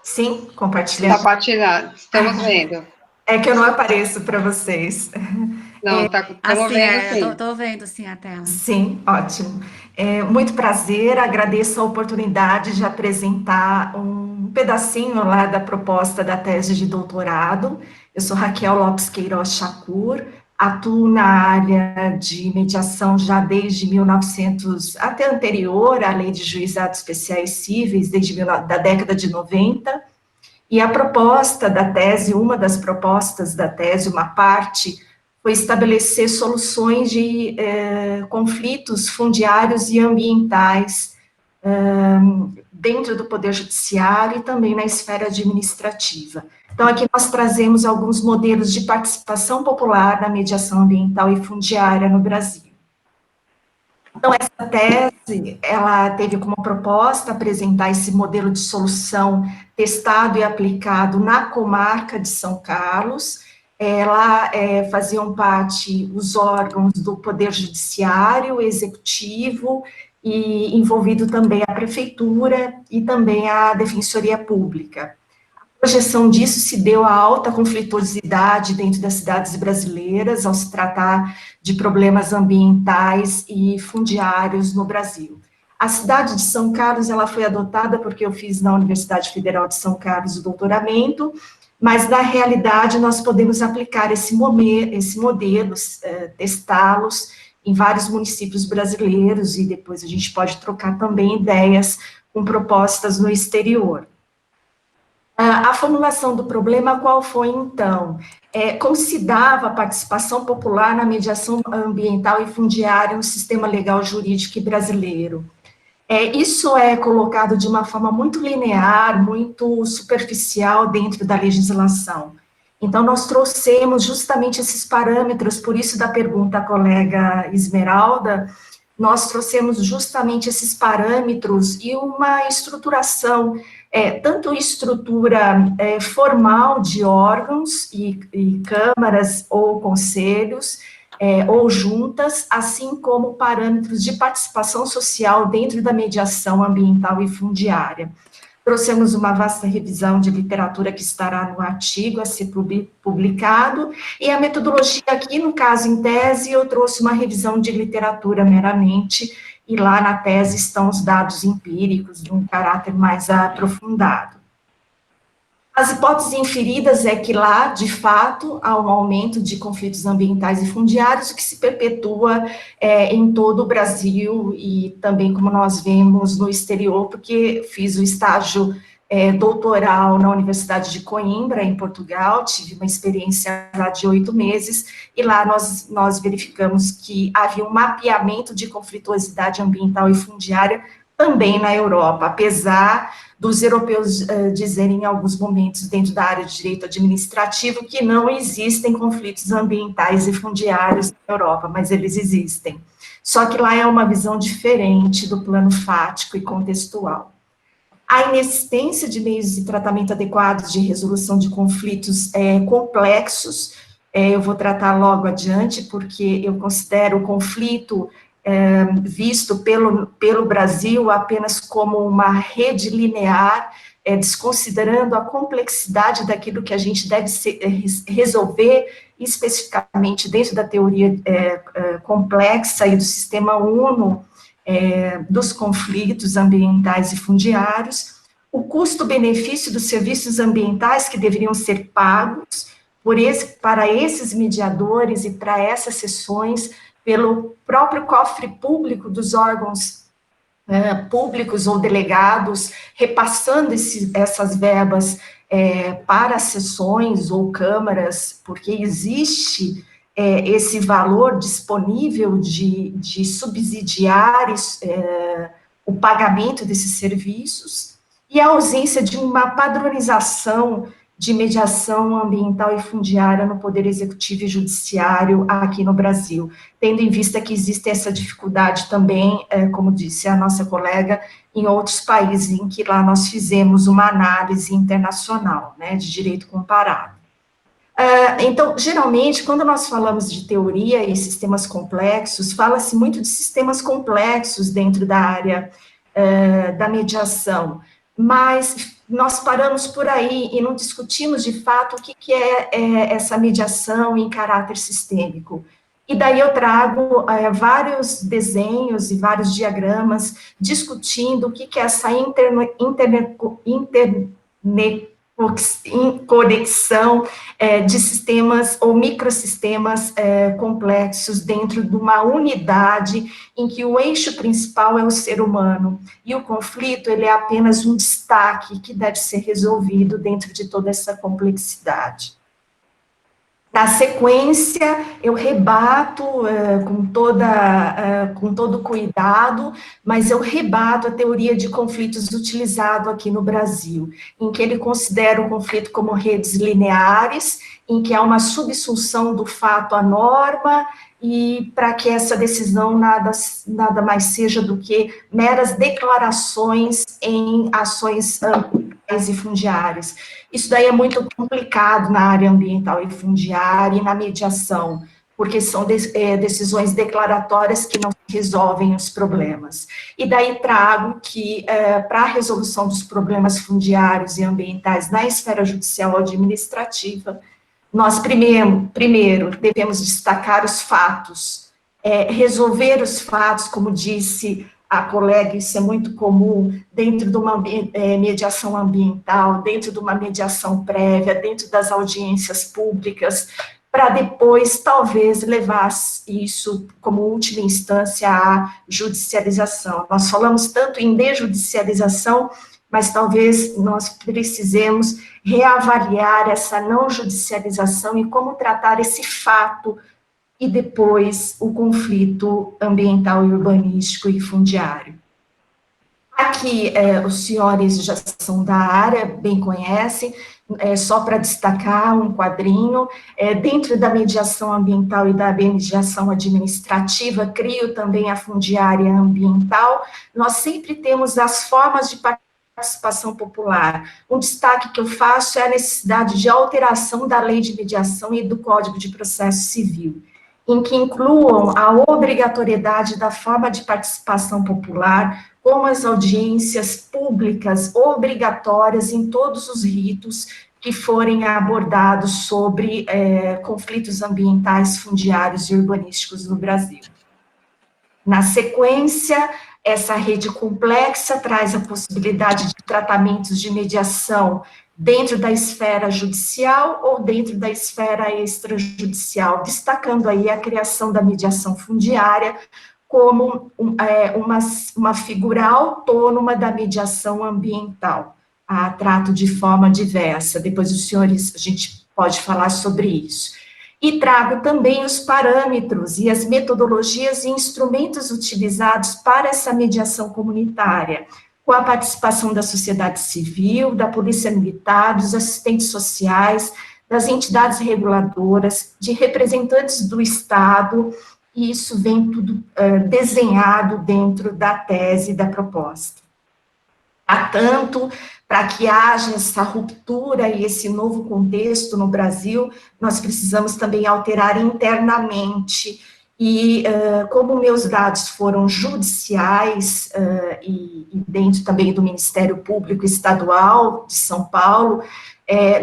Sim, compartilhando. Está partilhado, estamos vendo. É que eu não apareço para vocês. Não, estamos vendo sim. Estou vendo sim a tela. Sim, ótimo. Muito prazer, agradeço a oportunidade de apresentar um pedacinho lá da proposta da tese de doutorado. Eu sou Raquel Lopes Queiroz Chacur, atuo na área de mediação já desde 1900, até anterior à Lei de Juizados Especiais Cíveis, desde da década de 90, e a proposta da tese, uma das propostas da tese, uma parte, foi estabelecer soluções de conflitos fundiários e ambientais dentro do Poder Judiciário e também na esfera administrativa. Então, aqui nós trazemos alguns modelos de participação popular na mediação ambiental e fundiária no Brasil. Então, essa tese, ela teve como proposta apresentar esse modelo de solução testado e aplicado na comarca de São Carlos. Lá faziam parte os órgãos do Poder Judiciário, Executivo, e envolvido também a Prefeitura e também a Defensoria Pública. A projeção disso se deu à alta conflituosidade dentro das cidades brasileiras, ao se tratar de problemas ambientais e fundiários no Brasil. A cidade de São Carlos, ela foi adotada porque eu fiz na Universidade Federal de São Carlos o doutoramento, mas, na realidade, nós podemos aplicar esse modelo, testá-los em vários municípios brasileiros, e depois a gente pode trocar também ideias com propostas no exterior. A formulação do problema, qual foi, então? Como se dava a participação popular na mediação ambiental e fundiária no sistema legal jurídico brasileiro? Isso é colocado de uma forma muito linear, muito superficial dentro da legislação. Então, nós trouxemos justamente esses parâmetros, por isso da pergunta à colega Esmeralda, nós trouxemos justamente esses parâmetros e uma estruturação, tanto estrutura formal de órgãos e câmaras ou conselhos, ou juntas, assim como parâmetros de participação social dentro da mediação ambiental e fundiária. Trouxemos uma vasta revisão de literatura que estará no artigo a ser publicado, e a metodologia aqui, no caso, em tese, eu trouxe uma revisão de literatura meramente, e lá na tese estão os dados empíricos, de um caráter mais aprofundado. As hipóteses inferidas é que lá, de fato, há um aumento de conflitos ambientais e fundiários, o que se perpetua em todo o Brasil e também, como nós vemos, no exterior, porque fiz o estágio doutoral na Universidade de Coimbra, em Portugal, tive uma experiência lá de 8 meses, e lá nós verificamos que havia um mapeamento de conflituosidade ambiental e fundiária também na Europa, apesar dos europeus dizerem em alguns momentos dentro da área de direito administrativo que não existem conflitos ambientais e fundiários na Europa, mas eles existem. Só que lá é uma visão diferente do plano fático e contextual. A inexistência de meios de tratamento adequados de resolução de conflitos complexos, eu vou tratar logo adiante, porque eu considero o conflito visto pelo Brasil apenas como uma rede linear, desconsiderando a complexidade daquilo que a gente deve resolver especificamente dentro da teoria complexa e do sistema UNO, dos conflitos ambientais e fundiários, o custo-benefício dos serviços ambientais que deveriam ser pagos para esses mediadores e para essas sessões, pelo próprio cofre público dos órgãos públicos ou delegados, repassando essas verbas para sessões ou câmaras, porque existe esse valor disponível de subsidiar o pagamento desses serviços, e a ausência de uma padronização de mediação ambiental e fundiária no Poder Executivo e Judiciário aqui no Brasil, tendo em vista que existe essa dificuldade também, como disse a nossa colega, em outros países em que lá nós fizemos uma análise internacional, né, de direito comparado. Então, geralmente, quando nós falamos de teoria e sistemas complexos, fala-se muito de sistemas complexos dentro da área da mediação, mas nós paramos por aí e não discutimos, de fato, o que é essa mediação em caráter sistêmico. E daí eu trago vários desenhos e vários diagramas discutindo o que é essa interconexão de sistemas ou microsistemas complexos dentro de uma unidade em que o eixo principal é o ser humano, e o conflito ele é apenas um destaque que deve ser resolvido dentro de toda essa complexidade. Na sequência, eu rebato com todo cuidado, mas eu rebato a teoria de conflitos utilizado aqui no Brasil, em que ele considera o conflito como redes lineares, em que há uma subsunção do fato à norma, e para que essa decisão nada mais seja do que meras declarações em ações ambientais e fundiárias. Isso daí é muito complicado na área ambiental e fundiária e na mediação, porque são decisões declaratórias que não resolvem os problemas. E daí trago que, para a resolução dos problemas fundiários e ambientais na esfera judicial administrativa, nós primeiro devemos destacar os fatos, resolver os fatos, como disse a colega, isso é muito comum dentro de uma mediação ambiental, dentro de uma mediação prévia, dentro das audiências públicas, para depois, talvez, levar isso como última instância à judicialização. Nós falamos tanto em desjudicialização, mas talvez nós precisemos reavaliar essa não judicialização e como tratar esse fato e depois o conflito ambiental e urbanístico e fundiário. Aqui, os senhores já são da área, bem conhecem, só para destacar um quadrinho, dentro da mediação ambiental e da mediação administrativa, crio também a fundiária ambiental, nós sempre temos as formas de participação popular. Um destaque que eu faço é a necessidade de alteração da lei de mediação e do Código de Processo Civil, em que incluam a obrigatoriedade da forma de participação popular como as audiências públicas obrigatórias em todos os ritos que forem abordados sobre conflitos ambientais, fundiários e urbanísticos no Brasil. Na sequência, essa rede complexa traz a possibilidade de tratamentos de mediação dentro da esfera judicial ou dentro da esfera extrajudicial, destacando aí a criação da mediação fundiária como uma figura autônoma da mediação ambiental, a trato de forma diversa. Depois os senhores, a gente pode falar sobre isso. E trago também os parâmetros e as metodologias e instrumentos utilizados para essa mediação comunitária, com a participação da sociedade civil, da polícia militar, dos assistentes sociais, das entidades reguladoras, de representantes do Estado, e isso vem tudo desenhado dentro da tese da proposta. Tanto para que haja essa ruptura e esse novo contexto no Brasil, nós precisamos também alterar internamente, e como meus dados foram judiciais, e dentro também do Ministério Público Estadual de São Paulo,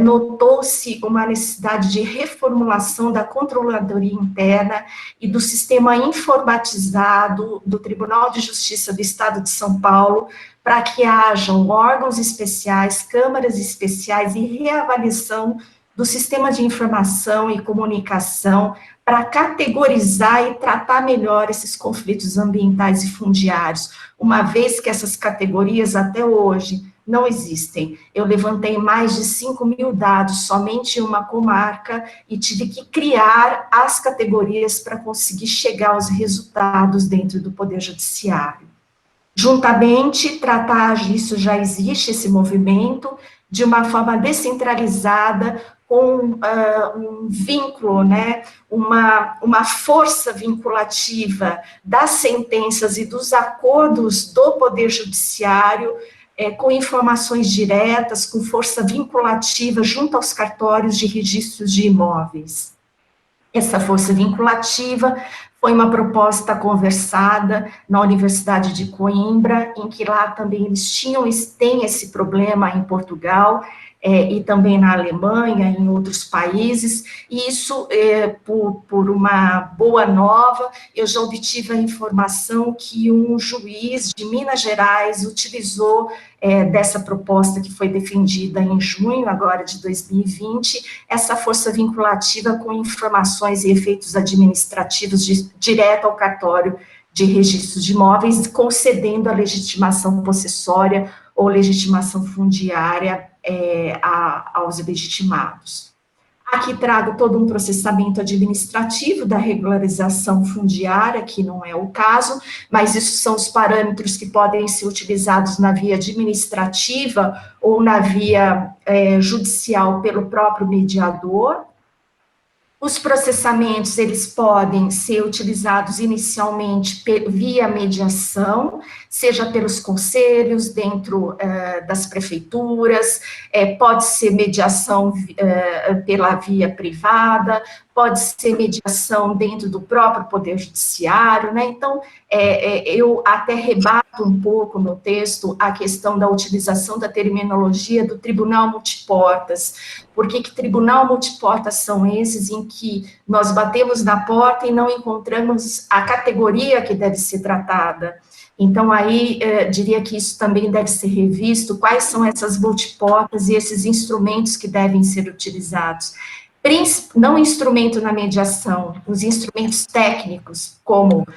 notou-se uma necessidade de reformulação da controladoria interna e do sistema informatizado do Tribunal de Justiça do Estado de São Paulo, para que hajam órgãos especiais, câmaras especiais e reavaliação do sistema de informação e comunicação para categorizar e tratar melhor esses conflitos ambientais e fundiários, uma vez que essas categorias até hoje não existem. Eu levantei mais de 5.000 dados somente em uma comarca e tive que criar as categorias para conseguir chegar aos resultados dentro do Poder Judiciário. Juntamente, tratar, isso já existe, esse movimento, de uma forma descentralizada, com um vínculo, né, uma força vinculativa das sentenças e dos acordos do Poder Judiciário, com informações diretas, com força vinculativa junto aos cartórios de registros de imóveis. Essa força vinculativa foi uma proposta conversada na Universidade de Coimbra, em que lá também eles têm esse problema em Portugal, e também na Alemanha, em outros países, e isso, por uma boa nova, eu já obtive a informação que um juiz de Minas Gerais utilizou dessa proposta que foi defendida em junho, agora de 2020, essa força vinculativa com informações e efeitos administrativos direto ao cartório de registros de imóveis, concedendo a legitimação possessória ou legitimação fundiária aos legitimados. Aqui trago todo um processamento administrativo da regularização fundiária, que não é o caso, mas isso são os parâmetros que podem ser utilizados na via administrativa ou na via judicial pelo próprio mediador. Os processamentos, eles podem ser utilizados inicialmente via mediação, seja pelos conselhos, dentro das prefeituras, pode ser mediação pela via privada, pode ser mediação dentro do próprio Poder Judiciário, né? Então, eu até rebato um pouco no texto a questão da utilização da terminologia do tribunal multiportas. Por que tribunal multiportas são esses em que nós batemos na porta e não encontramos a categoria que deve ser tratada? Então, aí, diria que isso também deve ser revisto, quais são essas multiportas e esses instrumentos que devem ser utilizados. Não instrumento na mediação, os instrumentos técnicos, como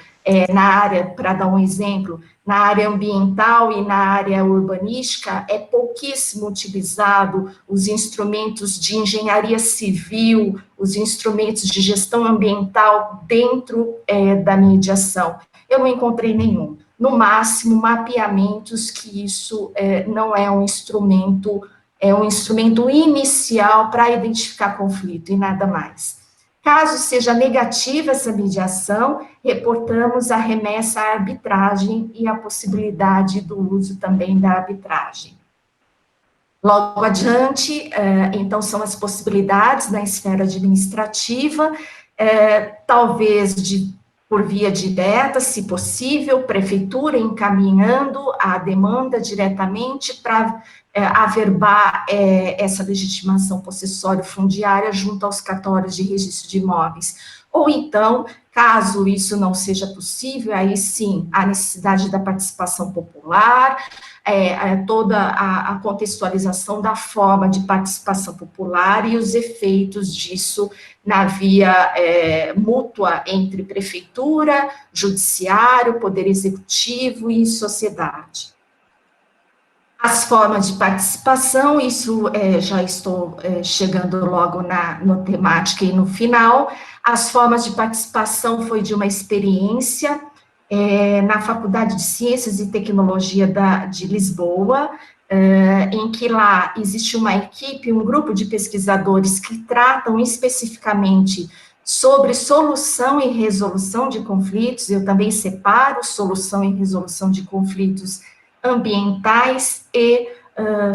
na área, para dar um exemplo, na área ambiental e na área urbanística, é pouquíssimo utilizado os instrumentos de engenharia civil, os instrumentos de gestão ambiental dentro da mediação. Eu não encontrei nenhum. No máximo, mapeamentos, que isso não é um instrumento inicial para identificar conflito e nada mais. Caso seja negativa essa mediação, reportamos a remessa à arbitragem e a possibilidade do uso também da arbitragem. Logo adiante, então, são as possibilidades na esfera administrativa, talvez de por via direta, se possível, prefeitura encaminhando a demanda diretamente para averbar essa legitimação possessória fundiária junto aos cartórios de registro de imóveis. Ou então, caso isso não seja possível, aí sim, a necessidade da participação popular, toda a contextualização da forma de participação popular e os efeitos disso na via mútua entre prefeitura, judiciário, poder executivo e sociedade. As formas de participação, isso já estou chegando logo na temática e no final. As formas de participação foi de uma experiência na Faculdade de Ciências e Tecnologia de Lisboa, em que lá existe uma equipe, um grupo de pesquisadores que tratam especificamente sobre solução e resolução de conflitos. Eu também separo solução e resolução de conflitos ambientais e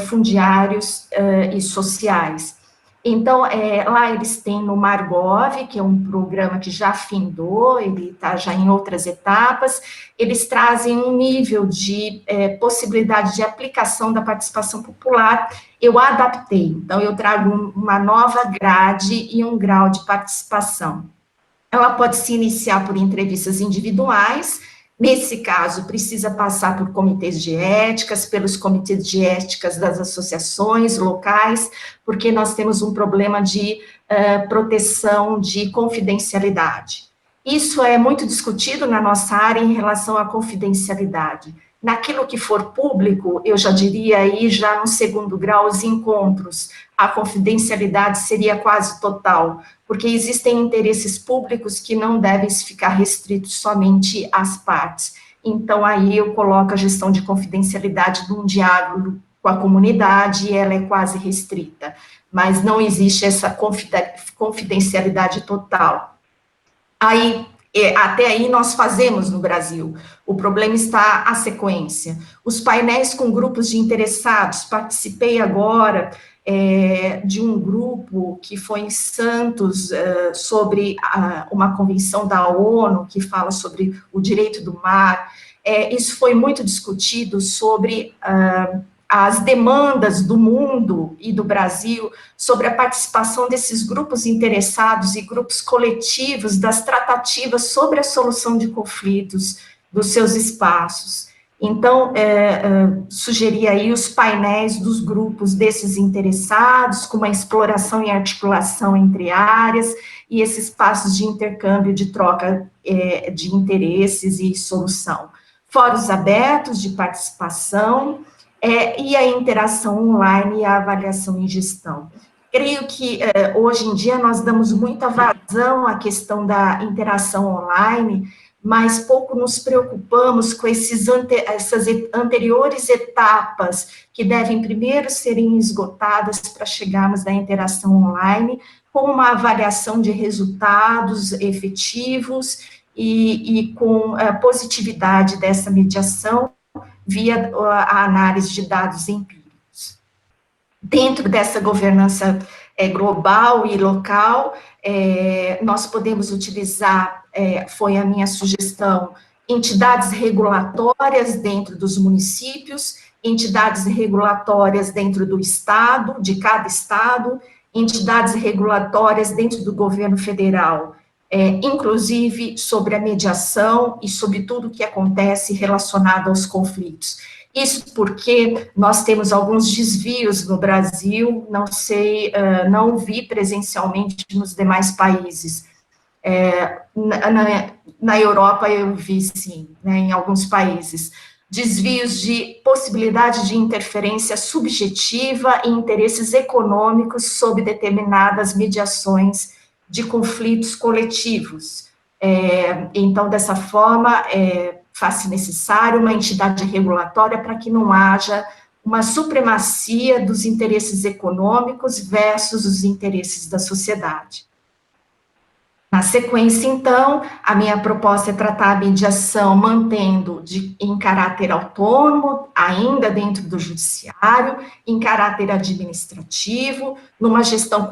fundiários e sociais. Então, lá eles têm no Margov, que é um programa que já findou, ele está já em outras etapas, eles trazem um nível de possibilidade de aplicação da participação popular. Eu adaptei, então eu trago uma nova grade e um grau de participação. Ela pode se iniciar por entrevistas individuais. Nesse caso, precisa passar por comitês de éticas, pelos comitês de éticas das associações locais, porque nós temos um problema de proteção de confidencialidade. Isso é muito discutido na nossa área em relação à confidencialidade. Naquilo que for público, eu já diria aí, já no segundo grau, os encontros, a confidencialidade seria quase total, porque existem interesses públicos que não devem ficar restritos somente às partes. Então, aí eu coloco a gestão de confidencialidade num diálogo com a comunidade, e ela é quase restrita, mas não existe essa confidencialidade total. Aí, até aí nós fazemos no Brasil, o problema está a sequência. Os painéis com grupos de interessados, participei agora de um grupo que foi em Santos sobre uma convenção da ONU que fala sobre o direito do mar. Isso foi muito discutido sobre as demandas do mundo e do Brasil sobre a participação desses grupos interessados e grupos coletivos das tratativas sobre a solução de conflitos dos seus espaços. Então, sugeri aí os painéis dos grupos desses interessados, com uma exploração e articulação entre áreas, e esses espaços de intercâmbio, de troca de interesses e solução. Fóruns abertos de participação, e a interação online e a avaliação em gestão. Creio que, hoje em dia, nós damos muita vazão à questão da interação online, mas pouco nos preocupamos com essas anteriores etapas que devem primeiro serem esgotadas para chegarmos na interação online, com uma avaliação de resultados efetivos e com a positividade dessa mediação via a análise de dados empíricos. Dentro dessa governança global e local, nós podemos utilizar, foi a minha sugestão, entidades regulatórias dentro dos municípios, entidades regulatórias dentro do estado, de cada estado, entidades regulatórias dentro do governo federal, inclusive sobre a mediação e sobre tudo o que acontece relacionado aos conflitos. Isso porque nós temos alguns desvios no Brasil, não sei, não vi presencialmente nos demais países. Na Europa eu vi, sim, né, em alguns países, desvios de possibilidade de interferência subjetiva e interesses econômicos sob determinadas mediações de conflitos coletivos. Então, dessa forma, faz-se necessário uma entidade regulatória para que não haja uma supremacia dos interesses econômicos versus os interesses da sociedade. Na sequência, então, a minha proposta é tratar a mediação mantendo em caráter autônomo, ainda dentro do judiciário, em caráter administrativo, numa gestão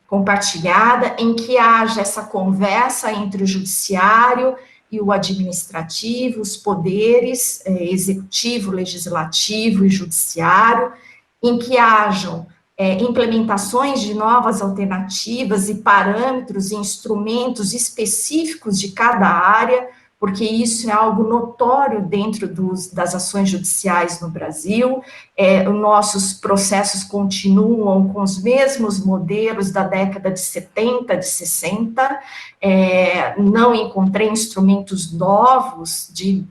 compartilhada, em que haja essa conversa entre o judiciário e o administrativo, os poderes, executivo, legislativo e judiciário, em que hajam implementações de novas alternativas e parâmetros e instrumentos específicos de cada área, porque isso é algo notório dentro das ações judiciais no Brasil. Os nossos processos continuam com os mesmos modelos da década de 70, de 60, não encontrei instrumentos novos de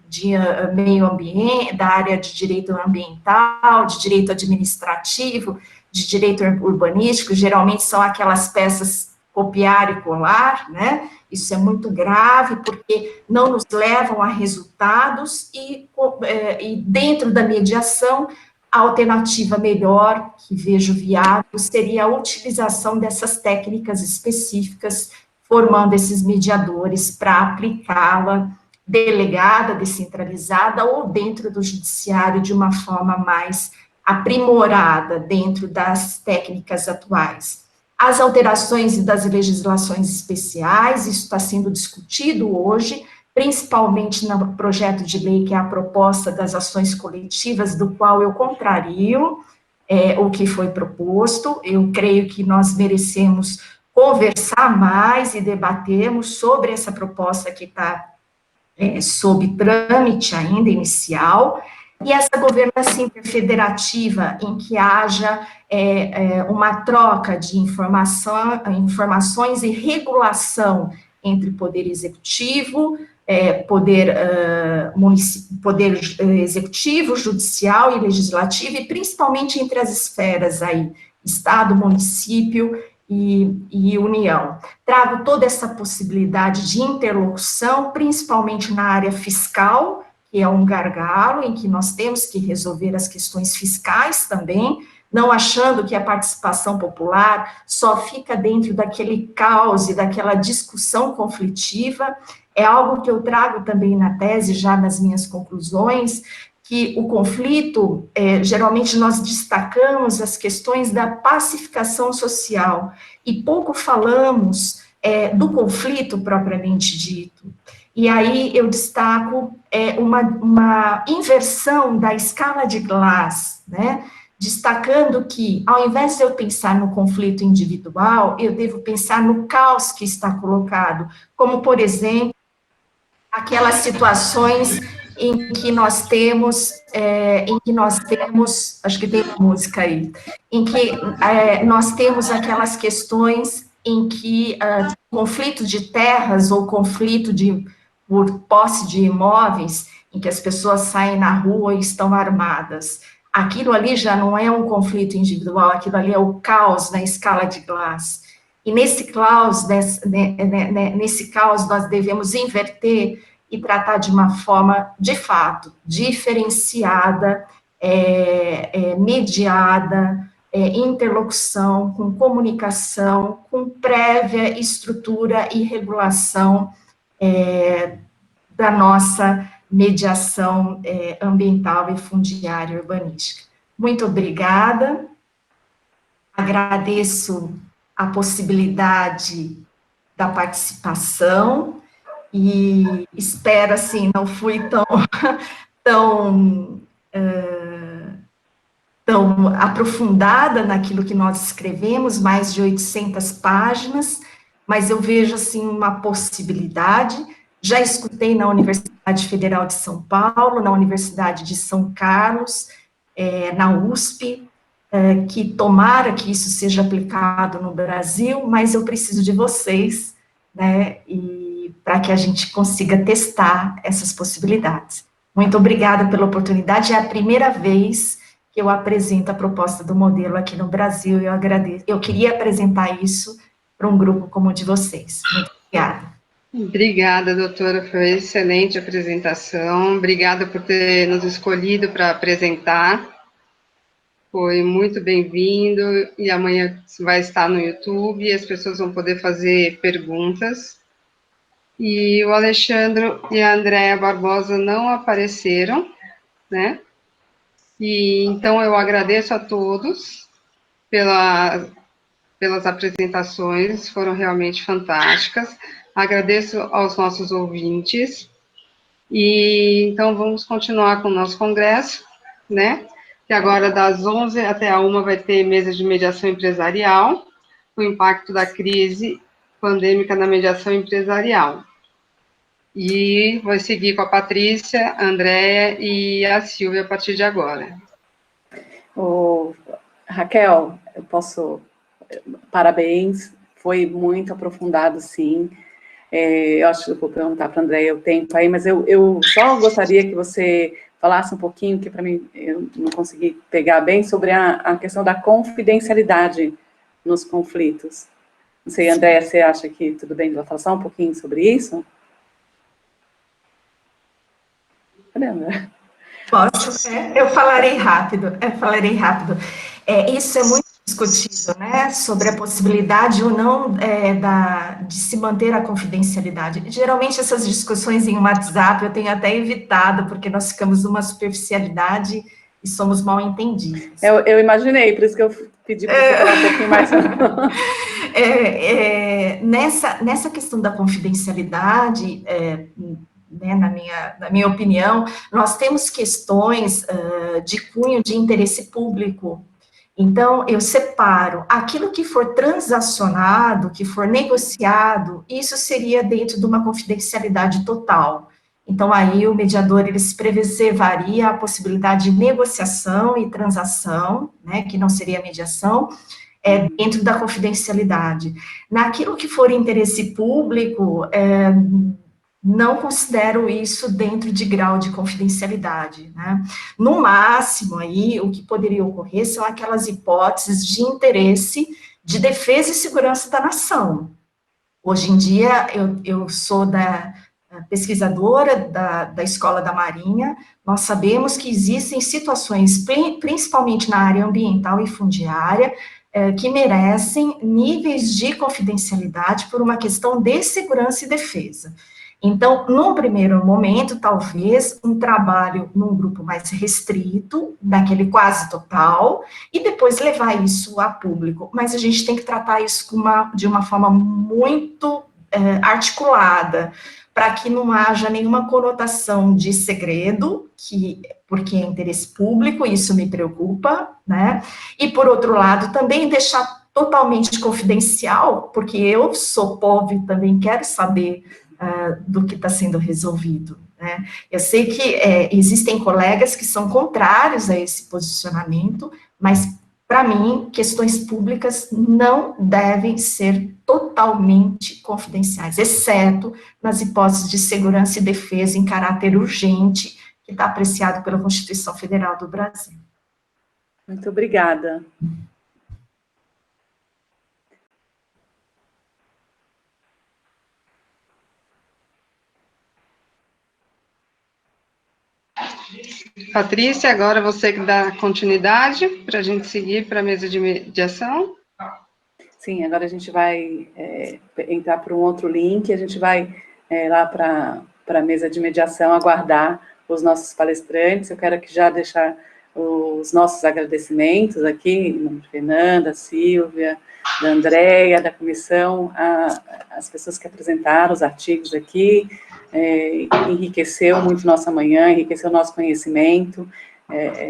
meio ambiente, da área de direito ambiental, de direito administrativo, de direito urbanístico, geralmente são aquelas peças copiar e colar, né? Isso é muito grave, porque não nos levam a resultados, e dentro da mediação, a alternativa melhor, que vejo viável, seria a utilização dessas técnicas específicas, formando esses mediadores para aplicá-la delegada, descentralizada, ou dentro do judiciário de uma forma mais aprimorada, dentro das técnicas atuais. As alterações das legislações especiais, isso está sendo discutido hoje, principalmente no projeto de lei, que é a proposta das ações coletivas, do qual eu contrario o que foi proposto. Eu creio que nós merecemos conversar mais e debatermos sobre essa proposta que está sob trâmite ainda inicial, e essa governança interfederativa, em que haja uma troca de informações e regulação entre poder executivo, poder executivo, judicial e legislativo, e principalmente entre as esferas aí, Estado, município e União. Trago toda essa possibilidade de interlocução, principalmente na área fiscal, que é um gargalo em que nós temos que resolver as questões fiscais também, não achando que a participação popular só fica dentro daquele caos e daquela discussão conflitiva. É algo que eu trago também na tese, já nas minhas conclusões, que o conflito, geralmente nós destacamos as questões da pacificação social, e pouco falamos do conflito propriamente dito. E aí eu destaco uma inversão da escala de Glass, né? Destacando que, ao invés de eu pensar no conflito individual, eu devo pensar no caos que está colocado, como, por exemplo, aquelas situações em que nós temos, acho que tem música aí, em que nós temos aquelas questões em que conflito de terras ou conflito por posse de imóveis, em que as pessoas saem na rua e estão armadas. Aquilo ali já não é um conflito individual, aquilo ali é o caos na escala de Glass. E nesse caos nós devemos inverter e tratar de uma forma, de fato, diferenciada, mediada, interlocução, com comunicação, com prévia estrutura e regulação da nossa mediação ambiental e fundiária urbanística. Muito obrigada, agradeço a possibilidade da participação, e espero, assim, não fui tão aprofundada naquilo que nós escrevemos, mais de 800 páginas, mas eu vejo, assim, uma possibilidade. Já escutei na Universidade Federal de São Paulo, na Universidade de São Carlos, na USP, que tomara que isso seja aplicado no Brasil, mas eu preciso de vocês, né, e para que a gente consiga testar essas possibilidades. Muito obrigada pela oportunidade, é a primeira vez que eu apresento a proposta do modelo aqui no Brasil, eu agradeço. Eu queria apresentar isso para um grupo como o de vocês. Muito obrigada. Obrigada, doutora, foi uma excelente apresentação, obrigada por ter nos escolhido para apresentar, foi muito bem-vindo, e amanhã vai estar no YouTube, e as pessoas vão poder fazer perguntas, e o Alexandre e a Andréa Barbosa não apareceram, né, e então eu agradeço a todos pela pelas apresentações, foram realmente fantásticas. Agradeço aos nossos ouvintes. E então vamos continuar com o nosso congresso, né? Que agora das 11 até a 1 vai ter mesa de mediação empresarial, o impacto da crise pandêmica na mediação empresarial. E vou seguir com a Patrícia, a Andréia e a Silvia a partir de agora. Raquel, eu posso... Parabéns, foi muito aprofundado, sim. Eu acho que eu vou perguntar para a Andréia o tempo aí, mas eu só gostaria que você falasse um pouquinho, que para mim eu não consegui pegar bem, sobre a questão da confidencialidade nos conflitos. Não sei, Andréia, você acha que tudo bem de eu falar só um pouquinho sobre isso? Posso? Eu falarei rápido, isso é muito discutido, né, sobre a possibilidade ou não de se manter a confidencialidade. Geralmente essas discussões em WhatsApp eu tenho até evitado, porque nós ficamos numa superficialidade e somos mal entendidos. Eu imaginei, por isso que eu pedi para você falar um pouquinho mais. Nessa questão da confidencialidade, né, na minha opinião, nós temos questões de cunho de interesse público. Então, eu separo aquilo que for transacionado, que for negociado, isso seria dentro de uma confidencialidade total. Então, aí o mediador, ele se preservaria a possibilidade de negociação e transação, né, que não seria mediação, dentro da confidencialidade. Naquilo que for interesse público, não considero isso dentro de grau de confidencialidade, né? No máximo, aí, o que poderia ocorrer são aquelas hipóteses de interesse de defesa e segurança da nação. Hoje em dia, eu sou pesquisadora da Escola da Marinha, nós sabemos que existem situações, principalmente na área ambiental e fundiária, que merecem níveis de confidencialidade por uma questão de segurança e defesa. Então, num primeiro momento, talvez, um trabalho num grupo mais restrito, daquele quase total, e depois levar isso a público. Mas a gente tem que tratar isso de uma forma muito articulada, para que não haja nenhuma conotação de segredo, porque é interesse público, isso me preocupa, né? E, por outro lado, também deixar totalmente confidencial, porque eu sou povo e também quero saber do que está sendo resolvido, né? Eu sei que existem colegas que são contrários a esse posicionamento, mas, para mim, questões públicas não devem ser totalmente confidenciais, exceto nas hipóteses de segurança e defesa em caráter urgente, que está apreciado pela Constituição Federal do Brasil. Muito obrigada. Patrícia, agora você que dá continuidade para a gente seguir para a mesa de mediação. Sim, agora a gente vai entrar para um outro link, a gente vai lá para a mesa de mediação aguardar os nossos palestrantes. Eu quero aqui já deixar os nossos agradecimentos aqui, em nome de Fernanda, Silvia, da Andréia, da comissão, as pessoas que apresentaram os artigos aqui, enriqueceu muito nossa manhã, enriqueceu nosso conhecimento,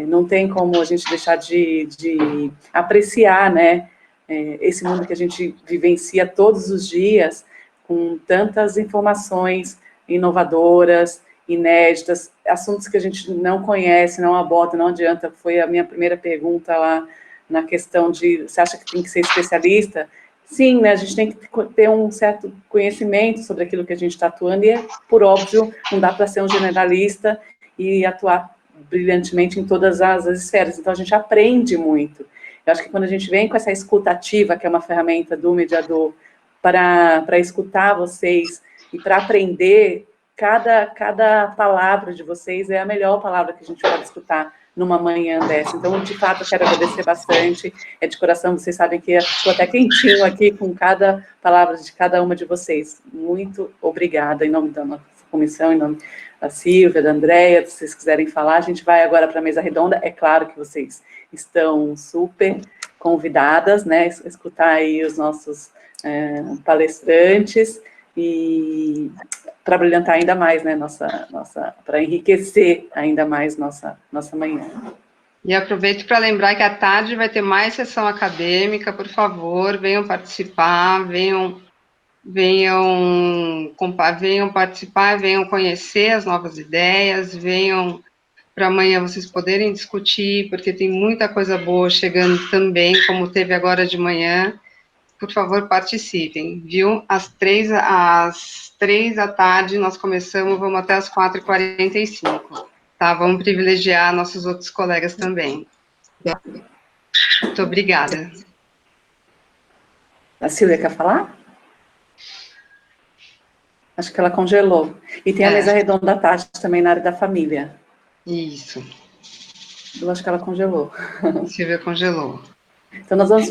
não tem como a gente deixar de apreciar, né, esse mundo que a gente vivencia todos os dias, com tantas informações inovadoras, inéditas, assuntos que a gente não conhece, não aborda, não adianta. Foi a minha primeira pergunta lá, na questão de, você acha que tem que ser especialista? Sim, né, a gente tem que ter um certo conhecimento sobre aquilo que a gente está atuando, e, por óbvio, não dá para ser um generalista e atuar brilhantemente em todas as esferas. Então, a gente aprende muito. Eu acho que quando a gente vem com essa escuta ativa, que é uma ferramenta do mediador, para escutar vocês e para aprender, cada palavra de vocês é a melhor palavra que a gente pode escutar numa manhã dessa. Então, de fato, eu quero agradecer bastante, de coração, vocês sabem que eu estou até quentinho aqui com cada palavra de cada uma de vocês. Muito obrigada, em nome da nossa comissão, em nome da Silvia, da Andréia, se vocês quiserem falar, a gente vai agora para a mesa redonda. É claro que vocês estão super convidadas, né, escutar aí os nossos palestrantes e para brilhantar ainda mais, né, para enriquecer ainda mais nossa manhã. E aproveito para lembrar que à tarde vai ter mais sessão acadêmica, por favor, venham participar, venham participar, venham conhecer as novas ideias, venham para amanhã vocês poderem discutir, porque tem muita coisa boa chegando também, como teve agora de manhã. Por favor, participem, viu? Às 3 da tarde nós começamos, vamos até às 4h45, tá? Vamos privilegiar nossos outros colegas também. Muito obrigada. A Silvia quer falar? Acho que ela congelou. E tem a mesa redonda à tarde também na área da família. Isso. Eu acho que ela congelou. Silvia congelou. Então, nós vamos